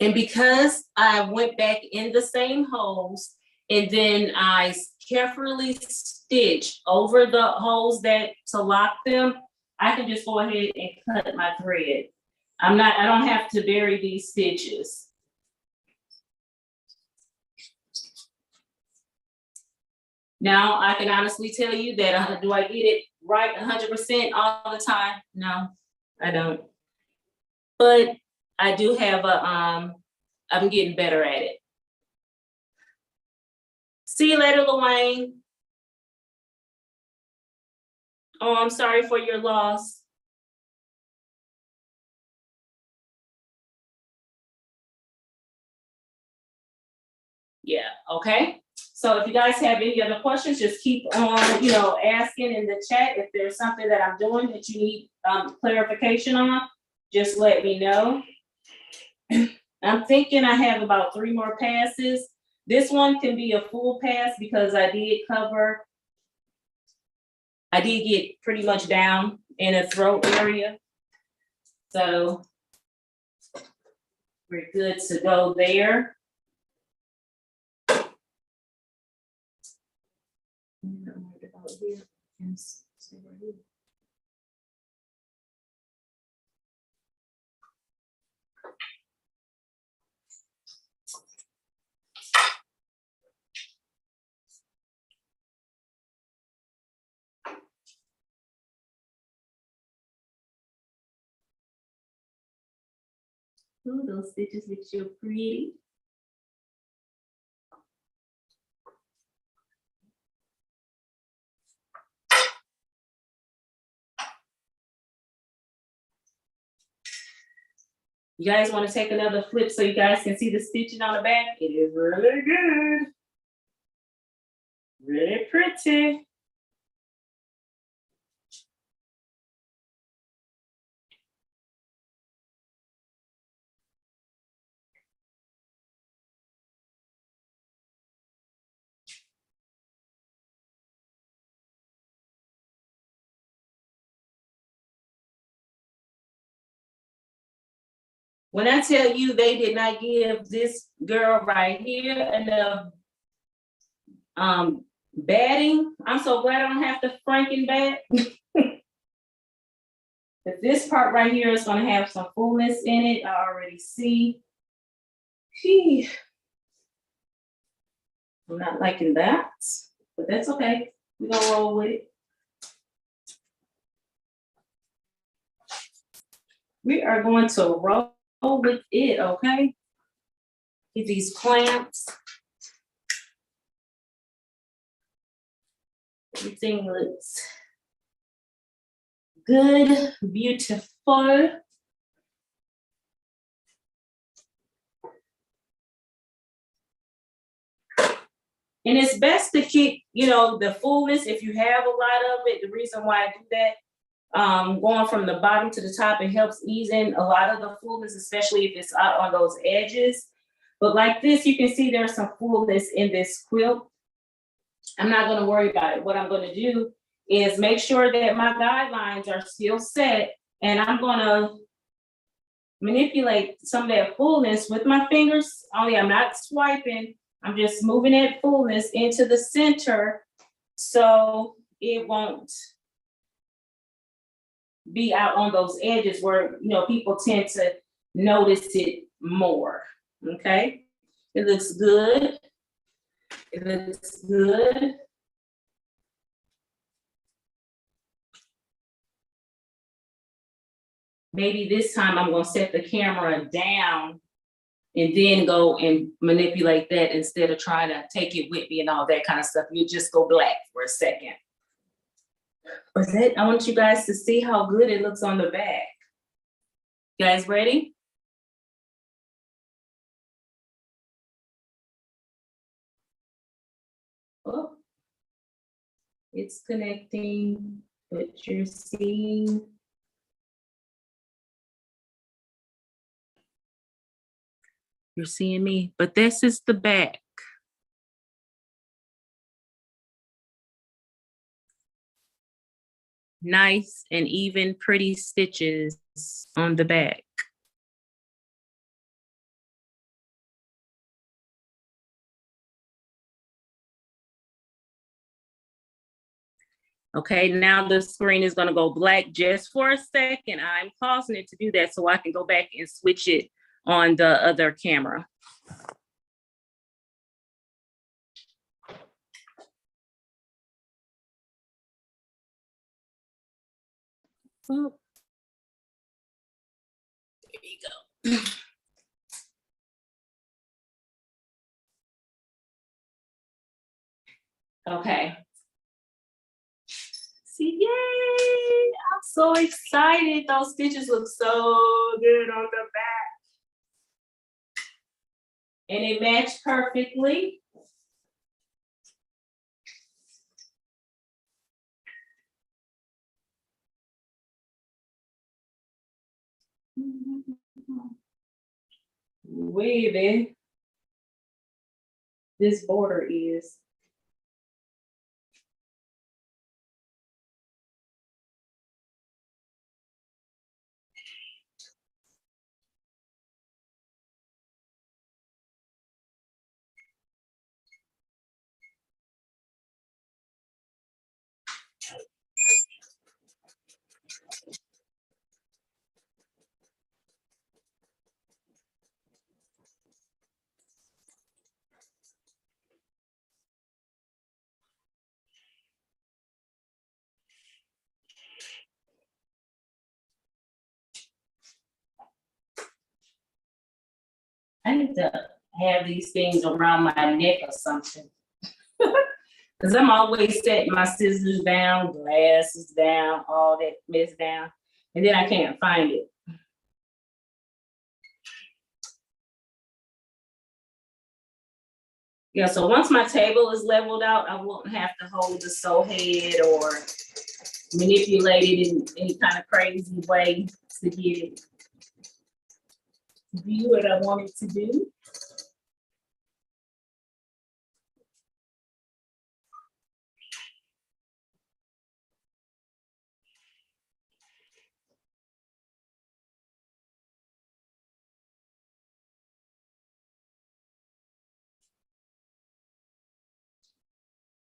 And because I went back in the same holes and then I carefully stitch over the holes that to lock them, I can just go ahead and cut my thread. I don't have to bury these stitches. Now I can honestly tell you that do I get it right 100% all the time? No, I don't. But I do have I'm getting better at it. See you later, Luane. Oh, I'm sorry for your loss. Yeah, okay. So if you guys have any other questions, just keep on, asking in the chat. If there's something that I'm doing that you need clarification on, just let me know. I'm thinking I have about 3 more passes. This one can be a full pass because I did get pretty much down in a throat area. So we're good to go there. Ooh, those stitches look so pretty. You guys want to take another flip so you guys can see the stitching on the back? It is really good. Really pretty. When I tell you they did not give this girl right here enough batting, I'm so glad I don't have to franken bat. But this part right here is gonna have some fullness in it, I already see. Gee. I'm not liking that, but that's okay. We're gonna roll with it. We are going to roll with it, okay? Get these clamps. Everything looks good, beautiful. And it's best to keep, the fullness if you have a lot of it. The reason why I do that, going from the bottom to the top, it helps ease in a lot of the fullness, especially if it's out on those edges. But like this, you can see there's some fullness in this quilt. I'm not gonna worry about it. What I'm gonna do is make sure that my guidelines are still set, and I'm gonna manipulate some of that fullness with my fingers, only I'm not swiping. I'm just moving that fullness into the center so it won't be out on those edges where, people tend to notice it more, okay? It looks good. It looks good. Maybe this time I'm gonna set the camera down and then go and manipulate that instead of trying to take it with me and all that kind of stuff. You just go black for a second. But I want you guys to see how good it looks on the back. You guys ready? Oh, it's connecting, but you're seeing. You're seeing me, but this is the back. Nice and even pretty stitches on the back. Okay, now the screen is gonna go black just for a second. I'm pausing it to do that so I can go back and switch it on the other camera. Oh. There you go. Okay. See, yay! I'm so excited. Those stitches look so good on the back. And it matched perfectly. Wavy. This border is. I need to have these things around my neck or something. Because I'm always setting my scissors down, glasses down, all that mess down, and then I can't find it. Yeah, so once my table is leveled out, I won't have to hold the sew head or manipulate it in any kind of crazy way to get it to do what I want it to do.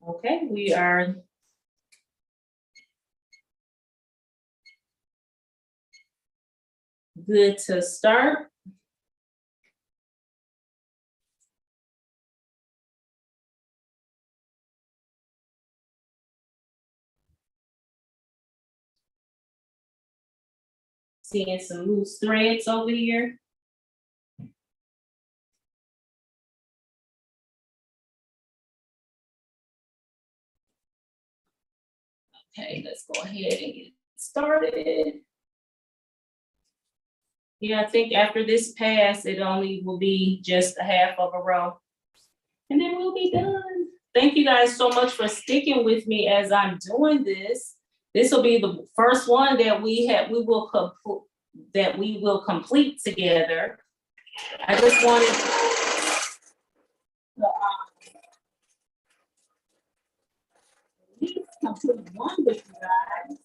Okay, we are good to start. Seeing some loose threads over here. Okay, let's go ahead and get started. Yeah, I think after this pass, it only will be just a half of a row. And then we'll be done. Thank you guys so much for sticking with me as I'm doing this. This will be the first one that we will complete together. I just wanted to at least complete one with you guys.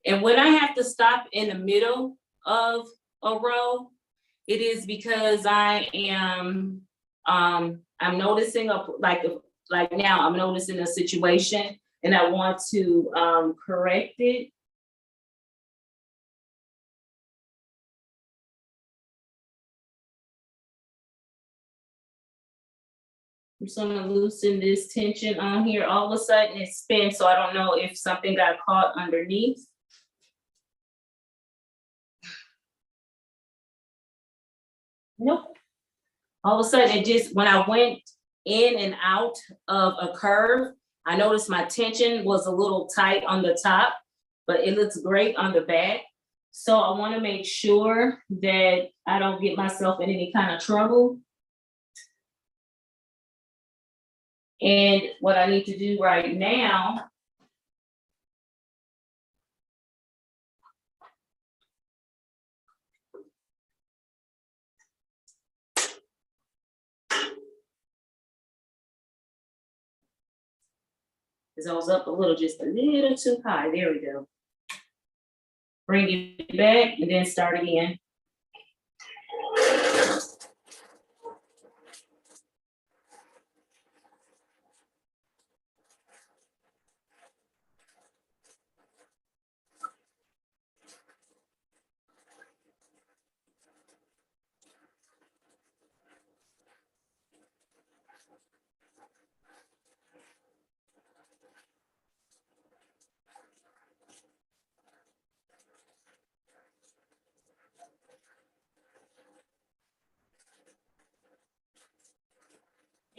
And when I have to stop in the middle of a row, it is because I am, I'm noticing like now I'm noticing a situation and I want to correct it. I'm just gonna loosen this tension on here. All of a sudden it spins, so I don't know if something got caught underneath. Nope. All of a sudden it just, when I went in and out of a curve, I noticed my tension was a little tight on the top, but it looks great on the back. So I wanna make sure that I don't get myself in any kind of trouble. And what I need to do right now is I was up a little, just a little too high. There we go. Bring it back and then start again.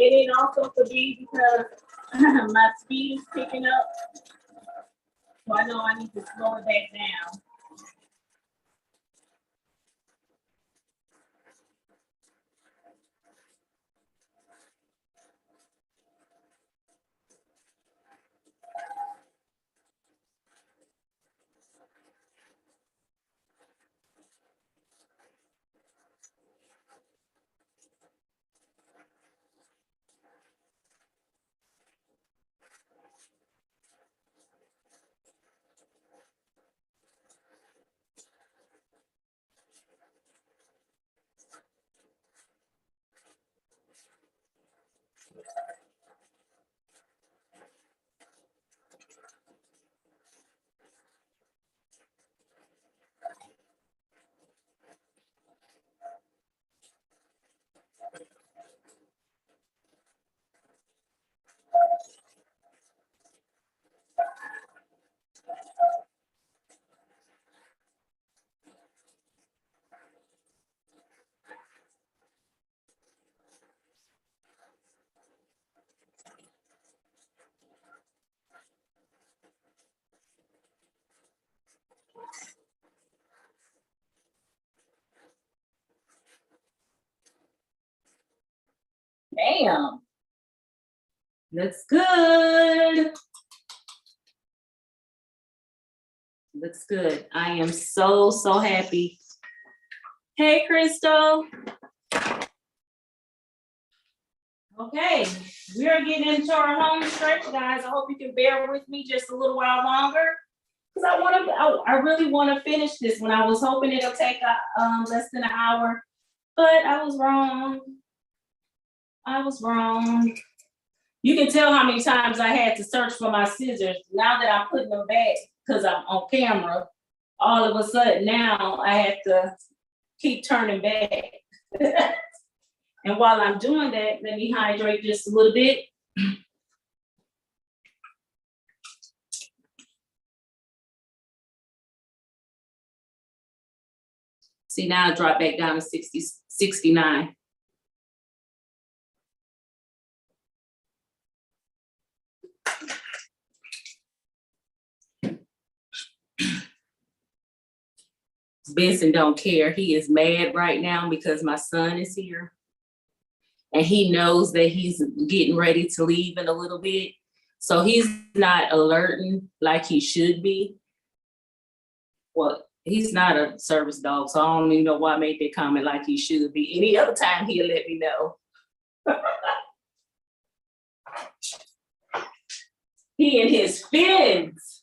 It ain't also could be because my speed is picking up. So I know I need to slow it back down. Damn. Looks good. Looks good. I am so, so happy. Hey, Crystal. Okay, we are getting into our home stretch, guys. I hope you can bear with me just a little while longer. Because I really want to finish this one. I was hoping it'll take less than an hour, but I was wrong. I was wrong. You can tell how many times I had to search for my scissors. Now that I'm putting them back because I'm on camera, all of a sudden now I have to keep turning back. And while I'm doing that, let me hydrate just a little bit. See, now I drop back down to 60, 69. Benson don't care. He is mad right now because my son is here. And he knows that he's getting ready to leave in a little bit. So he's not alerting like he should be. Well, he's not a service dog, so I don't even know why I made that comment like he should be. Any other time he'll let me know. He and his fins.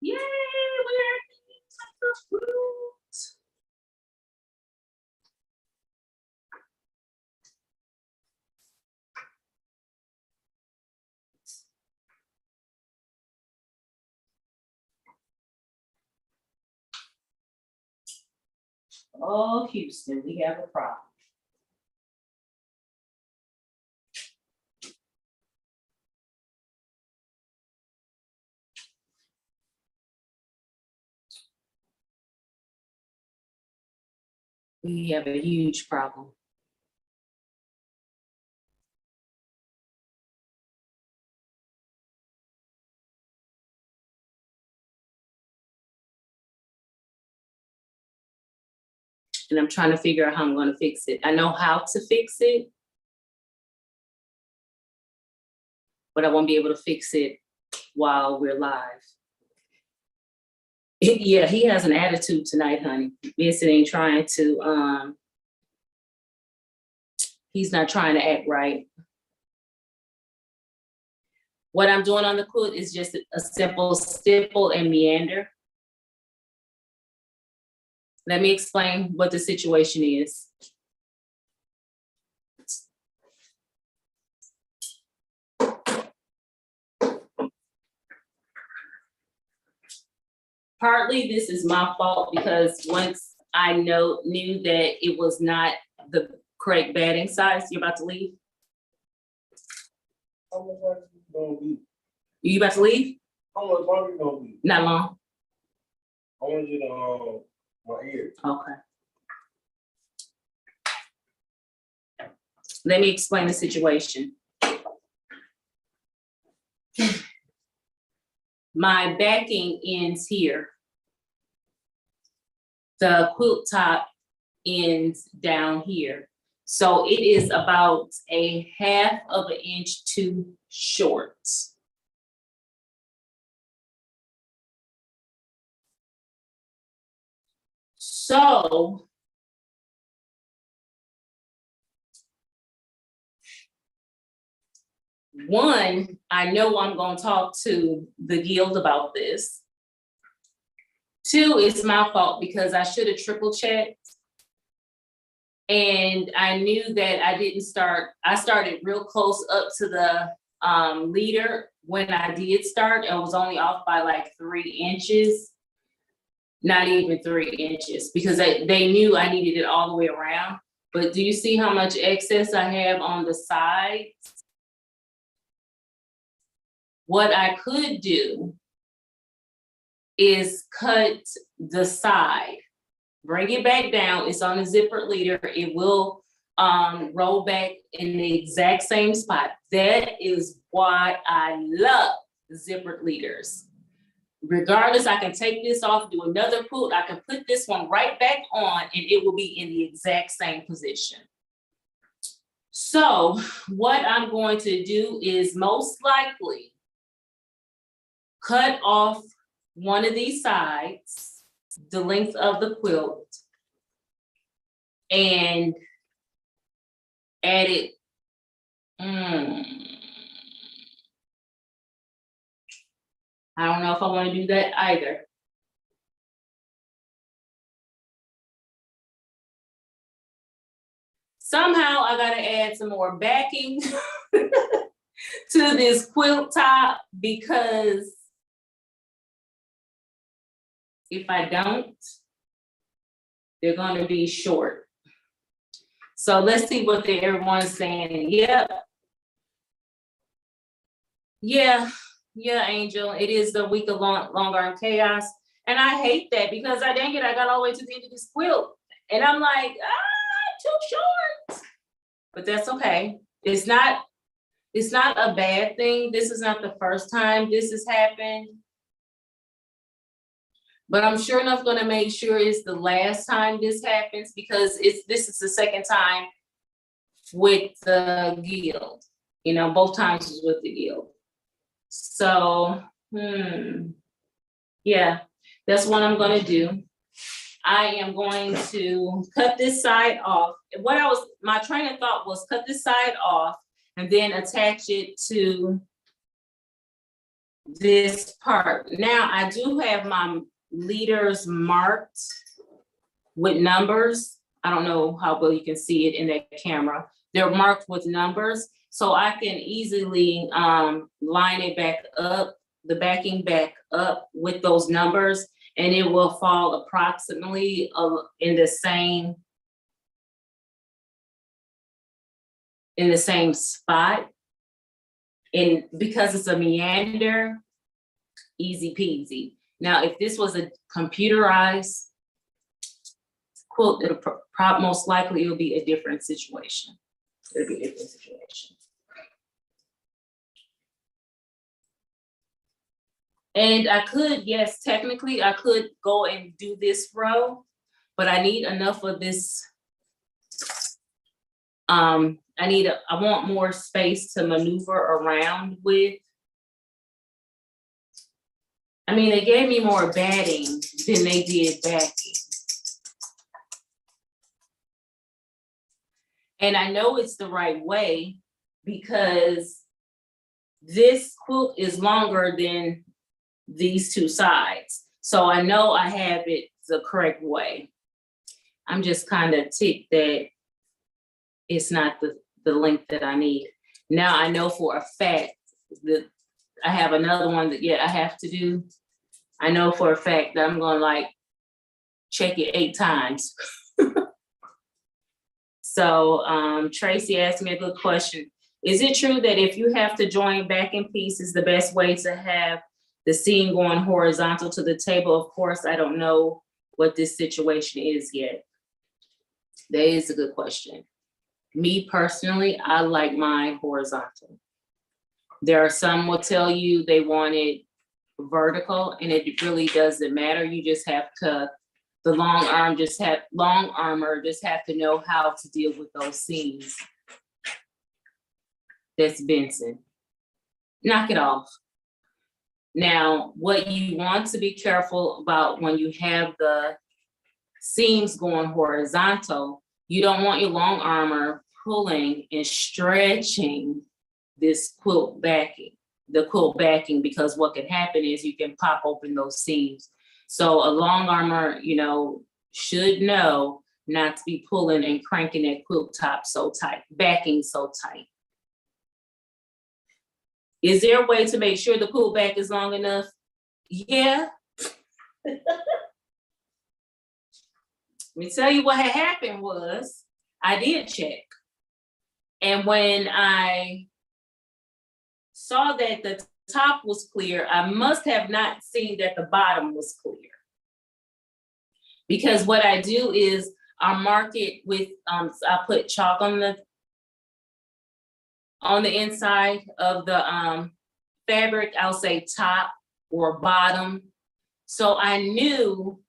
Yay, we're the fruit. Oh, Houston, we have a problem. We have a huge problem. And I'm trying to figure out how I'm going to fix it. I know how to fix it, but I won't be able to fix it while we're live. Yeah, he has an attitude tonight, honey. Vincent ain't trying to, he's not trying to act right. What I'm doing on the quilt is just a simple stipple and meander. Let me explain what the situation is. Partly this is my fault because once I knew that it was not the correct batting size. You're about to leave? How much longer you gonna be? You about to leave? How much longer you gonna be? Not long. I want you to my ear. Okay. Let me explain the situation. My backing ends here. The quilt top ends down here. So it is about a 1/2 of an inch too short. So one, I know I'm going to talk to the guild about this. 2, it's my fault because I should have triple checked. And I knew that I started real close up to the leader when I did start. I was only off by like 3 inches, not even 3 inches, because they knew I needed it all the way around. But do you see how much excess I have on the sides? What I could do is cut the side, bring it back down. It's on a zippered leader. It will roll back in the exact same spot. That is why I love zippered leaders. regardless, I can take this off, do another quilt, I can put this one right back on and it will be in the exact same position. So what I'm going to do is most likely cut off one of these sides, the length of the quilt, and add it. I don't know if I want to do that either. Somehow I gotta add some more backing to this quilt top, because if I don't, they're gonna be short. So let's see what everyone's saying. Yep. Yeah, Angel, it is the week of long arm chaos. And I hate that, because dang it, I got all the way to the end of this quilt. And I'm like, too short. But that's okay. It's not a bad thing. This is not the first time this has happened. But I'm sure enough gonna make sure it's the last time this happens, because this is the second time with the guild. You know, both times was with the guild. So, yeah, that's what I'm gonna do. I am going to cut this side off. My train of thought was cut this side off and then attach it to this part. Now I do have my leaders marked with numbers. I don't know how well you can see it in that camera. They're marked with numbers, so I can easily line it back up, the backing back up with those numbers, and it will fall approximately in the same spot. And because it's a meander, easy peasy. Now, if this was a computerized quilt, most likely it'll be a different situation. It'll be a different situation. And I could, yes, technically I could go and do this row, but I need enough of this. I want more space to maneuver around with. I mean, they gave me more batting than they did backing. And I know it's the right way, because this quilt is longer than these two sides. So I know I have it the correct way. I'm just kind of ticked that it's not the length that I need. Now I know for a fact that I have another one that, I have to do. I know for a fact that I'm gonna check it 8 times. So Tracy asked me a good question. Is it true that if you have to join backing pieces, the best way to have the seam going horizontal to the table? Of course, I don't know what this situation is yet. That is a good question. Me personally, I like mine horizontal. There are some will tell you they want it vertical, and it really doesn't matter. You just have to, the long armor just have to know how to deal with those seams. That's Benson. Knock it off. Now, what you want to be careful about when you have the seams going horizontal, you don't want your long armor pulling and stretching this quilt backing, because what can happen is you can pop open those seams. So a long armor, should know not to be pulling and cranking that quilt top so tight, backing so tight. Is there a way to make sure the quilt back is long enough? Yeah. Let me tell you what had happened was I did check. And when I saw that the top was clear, I must have not seen that the bottom was clear. Because what I do is I mark it with, I put chalk on the inside of the fabric. I'll say top or bottom. So I knew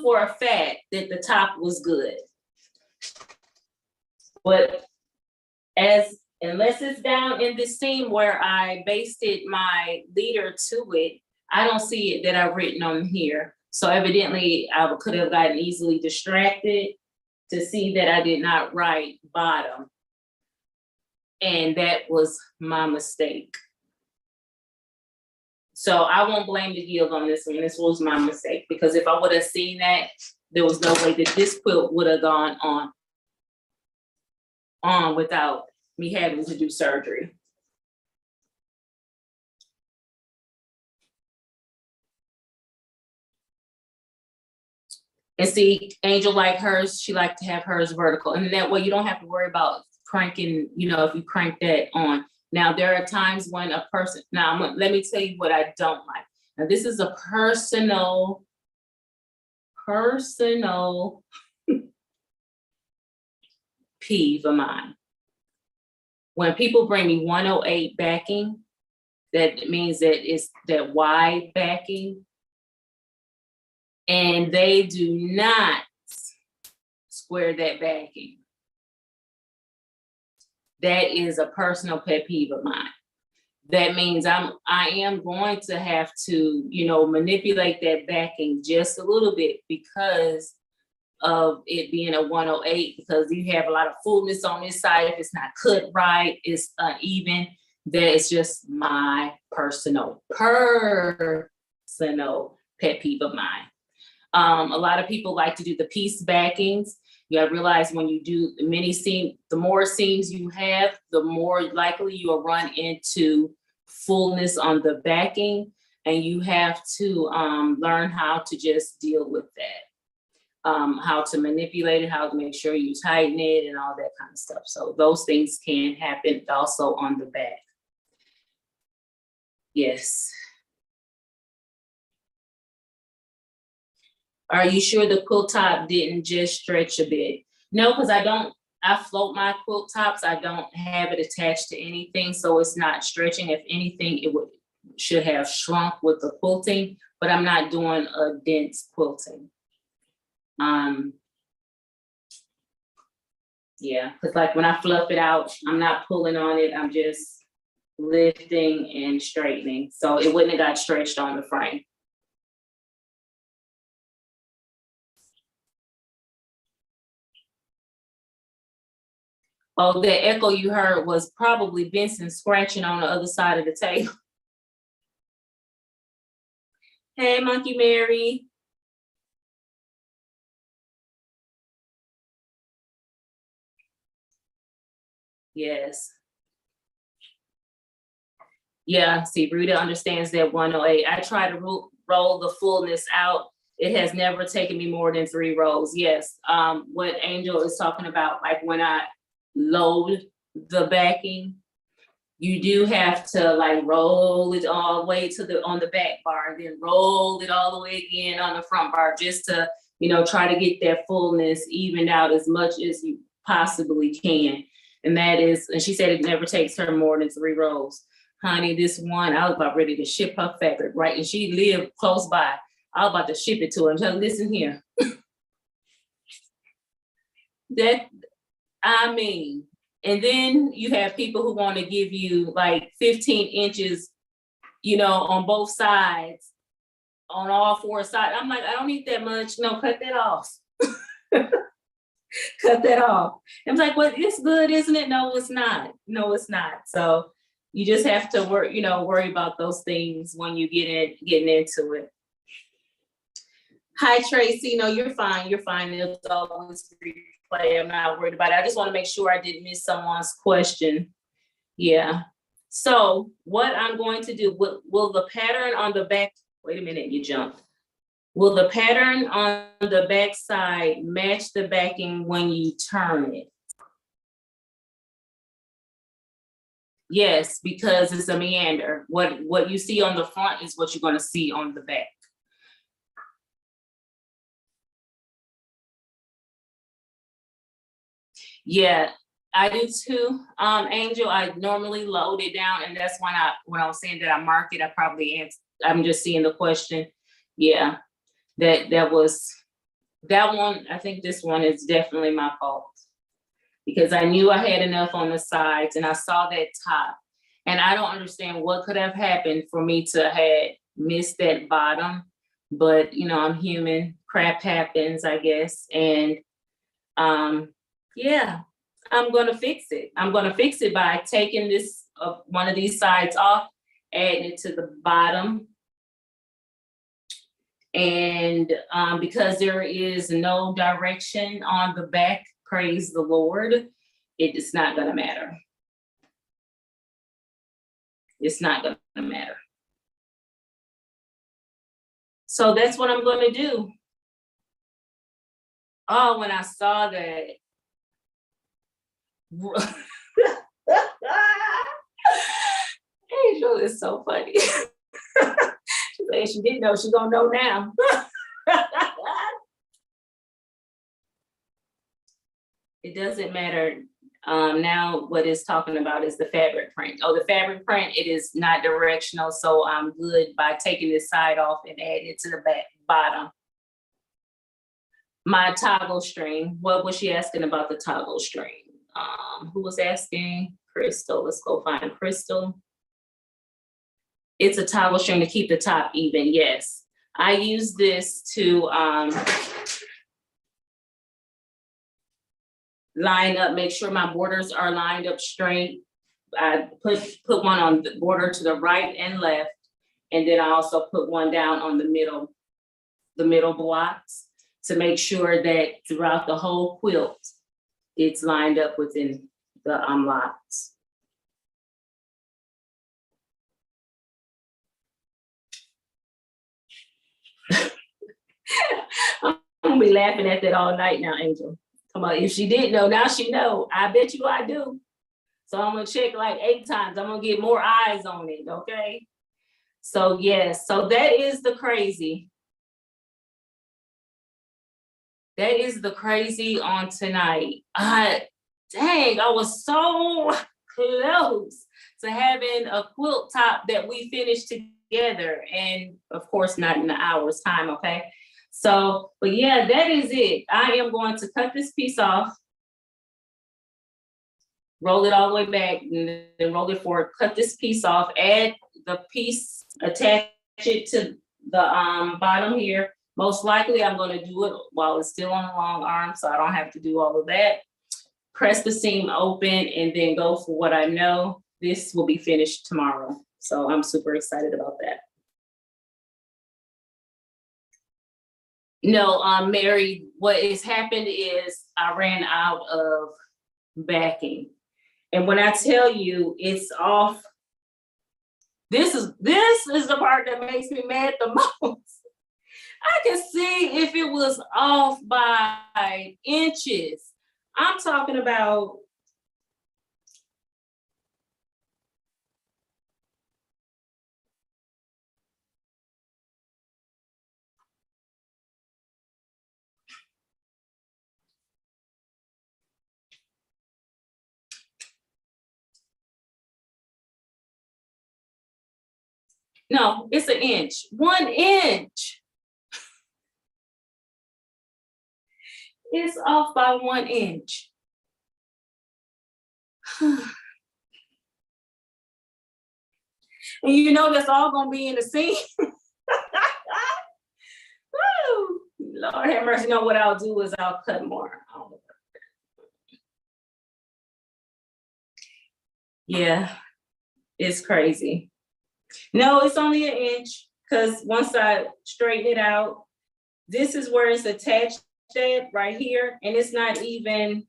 for a fact that the top was good. But unless it's down in this seam where I basted my leader to it, I don't see it that I've written on here. So evidently I could have gotten easily distracted to see that I did not write bottom. And that was my mistake. So I won't blame the yield on this one. This was my mistake, because if I would have seen that, there was no way that this quilt would have gone on without me having to do surgery. And see, Angel, like hers, she liked to have hers vertical. And that way you don't have to worry about cranking, you know, if you crank that on. Now, there are times when a person, let me tell you what I don't like. Now, this is a personal peeve of mine. When people bring me 108 backing, that means that it's that wide backing, and they do not square that backing. That is a personal pet peeve of mine. That means I am going to have to, you know, manipulate that backing just a little bit because of it being a 108, because you have a lot of fullness on this side. If it's not cut right, it's uneven. That is just my personal pet peeve of mine. A lot of people like to do the piece backings. You gotta realize when you do many seams, the more seams you have, the more likely you will run into fullness on the backing, and you have to learn how to just deal with that. How to manipulate it, how to make sure you tighten it and all that kind of stuff. So those things can happen also on the back. Yes. Are you sure the quilt top didn't just stretch a bit? No, because I float my quilt tops. I don't have it attached to anything, so it's not stretching. If anything, it should have shrunk with the quilting, but I'm not doing a dense quilting. Yeah, because like when I fluff it out, I'm not pulling on it. I'm just lifting and straightening. So it wouldn't have got stretched on the frame. Oh, the echo you heard was probably Benson scratching on the other side of the table. Hey, Monkey Mary. Yes. Yeah, see, Rita understands that 108. I try to roll the fullness out. It has never taken me more than 3 rolls. Yes, what Angel is talking about, like when I load the backing, you do have to like roll it all the way to on the back bar, and then roll it all the way again on the front bar, just to, you know, try to get that fullness evened out as much as you possibly can. And that is, and she said it never takes her more than 3 rolls. Honey, this one, I was about ready to ship her fabric, right? And she lived close by. I was about to ship it to her and tell her, listen here. I mean, and then you have people who want to give you like 15 inches, you know, on both sides, on all 4 sides. I'm like, I don't need that much. No, cut that off. Cut that off. I'm like, well, it's good, isn't it? No, it's not. No, it's not. So you just have to worry about those things when you getting into it. Hi, Tracy. No, you're fine. You're fine. It's always replay. I'm not worried about it. I just want to make sure I didn't miss someone's question. Yeah. So what I'm going to do, will the pattern on the back, wait a minute, you jumped. Will the pattern on the back side match the backing when you turn it? Yes, because it's a meander. What you see on the front is what you're going to see on the back. Yeah, I do too, Angel. I normally load it down, and that's when I was saying that I mark it, I probably answer. I'm just seeing the question. Yeah, that was that one. I think this one is definitely my fault because I knew I had enough on the sides, and I saw that top, and I don't understand what could have happened for me to have missed that bottom. But you know, I'm human. Crap happens, I guess, and yeah. I'm gonna fix it. I'm gonna fix it by taking this one of these sides off, adding it to the bottom. And because there is no direction on the back, praise the Lord, it is not gonna matter. It's not gonna matter. So that's what I'm gonna do. Oh, when I saw that. Angel is so funny. She said she didn't know, she's gonna know now. It doesn't matter. Now what it's talking about is the fabric print. Oh, the fabric print, it is not directional, so I'm good by taking this side off and adding it to the back bottom. My toggle string, what was she asking about the toggle string? Who was asking? Crystal, let's go find Crystal. It's a toggle string to keep the top even, yes. I use this to line up, make sure my borders are lined up straight. I put one on the border to the right and left, and then I also put one down on the middle blocks to make sure that throughout the whole quilt, it's lined up within the locks. I'm gonna be laughing at that all night now, Angel. Come on, if she didn't know, now she know. I bet you I do. So I'm gonna check like 8 times. I'm gonna get more eyes on it, okay? So yes, so that is the crazy. That is the crazy on tonight. Dang, I was so close to having a quilt top that we finished together. And of course, not in an hour's time, okay? So, but yeah, that is it. I am going to cut this piece off, roll it all the way back, and then roll it forward, cut this piece off, add the piece, attach it to the bottom here. Most likely I'm gonna do it while it's still on the long arm, so I don't have to do all of that. Press the seam open and then go for what I know. This will be finished tomorrow. So I'm super excited about that. No, Mary, what has happened is I ran out of backing. And when I tell you it's off, this is the part that makes me mad the most. I can see if it was off by inches. I'm talking about no, it's an inch, 1 inch. It's off by 1 inch. And you know that's all gonna be in the seam. Woo! Lord have mercy. You know what I'll do is I'll cut more. Yeah, it's crazy. No, it's only 1 inch because once I straighten it out, this is where it's attached at right here, and it's not even,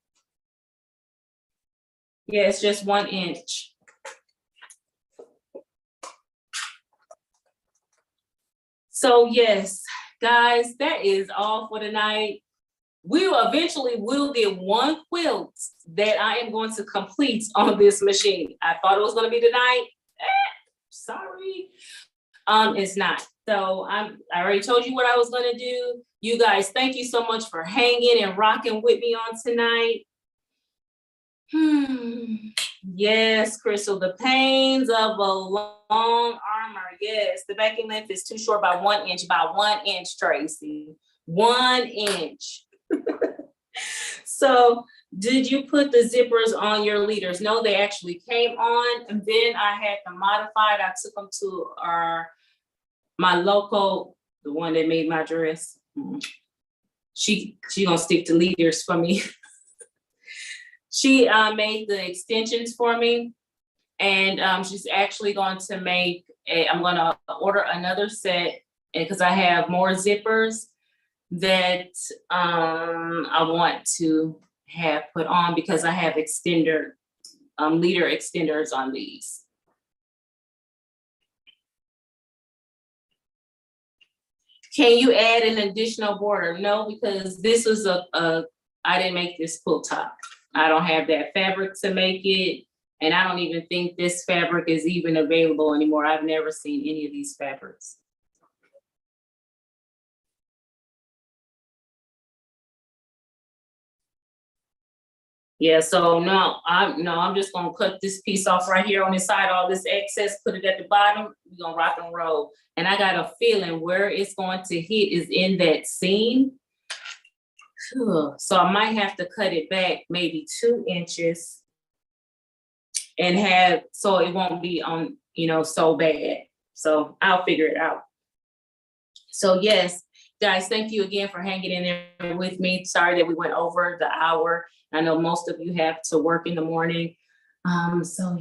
yeah, it's just 1 inch. So yes, guys, that is all for tonight. We will eventually will get 1 quilt that I am going to complete on this machine. I thought it was going to be tonight. Sorry, it's not. So I already told you what I was going to do. You guys, thank you so much for hanging and rocking with me on tonight. Yes, Crystal, the pains of a long armor. Yes, the backing length is too short by 1 inch, about 1 inch, Tracy. 1 inch. So did you put the zippers on your leaders? No, they actually came on, and then I had them modified. I took them to my local, the one that made my dress. She gonna stick to leaders for me. She made the extensions for me, and she's actually going to make I'm gonna order another set, because I have more zippers that I want to have put on, because I have leader extenders on these. Can you add an additional border? No, because this was I didn't make this quilt top. I don't have that fabric to make it. And I don't even think this fabric is even available anymore. I've never seen any of these fabrics. Yeah, so no, I'm just gonna cut this piece off right here on this side, all this excess, put it at the bottom, we're gonna rock and roll. And I got a feeling where it's going to hit is in that seam. So I might have to cut it back maybe 2 inches and so it won't be on, so bad. So I'll figure it out. So yes, guys, thank you again for hanging in there with me. Sorry that we went over the hour. I know most of you have to work in the morning. So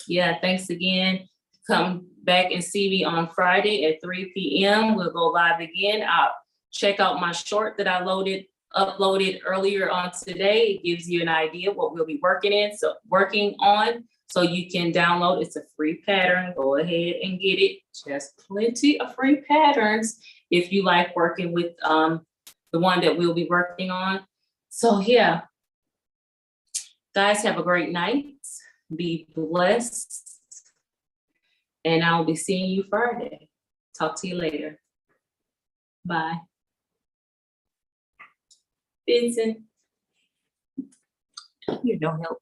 yeah, thanks again. Come back and see me on Friday at 3 p.m. We'll go live again. I'll check out my short that I uploaded earlier on today. It gives you an idea what we'll be working on. So you can download, it's a free pattern. Go ahead and get it. Just plenty of free patterns if you like working with the one that we'll be working on. So yeah, guys, have a great night. Be blessed. And I'll be seeing you Friday. Talk to you later. Bye. Vincent, you don't help.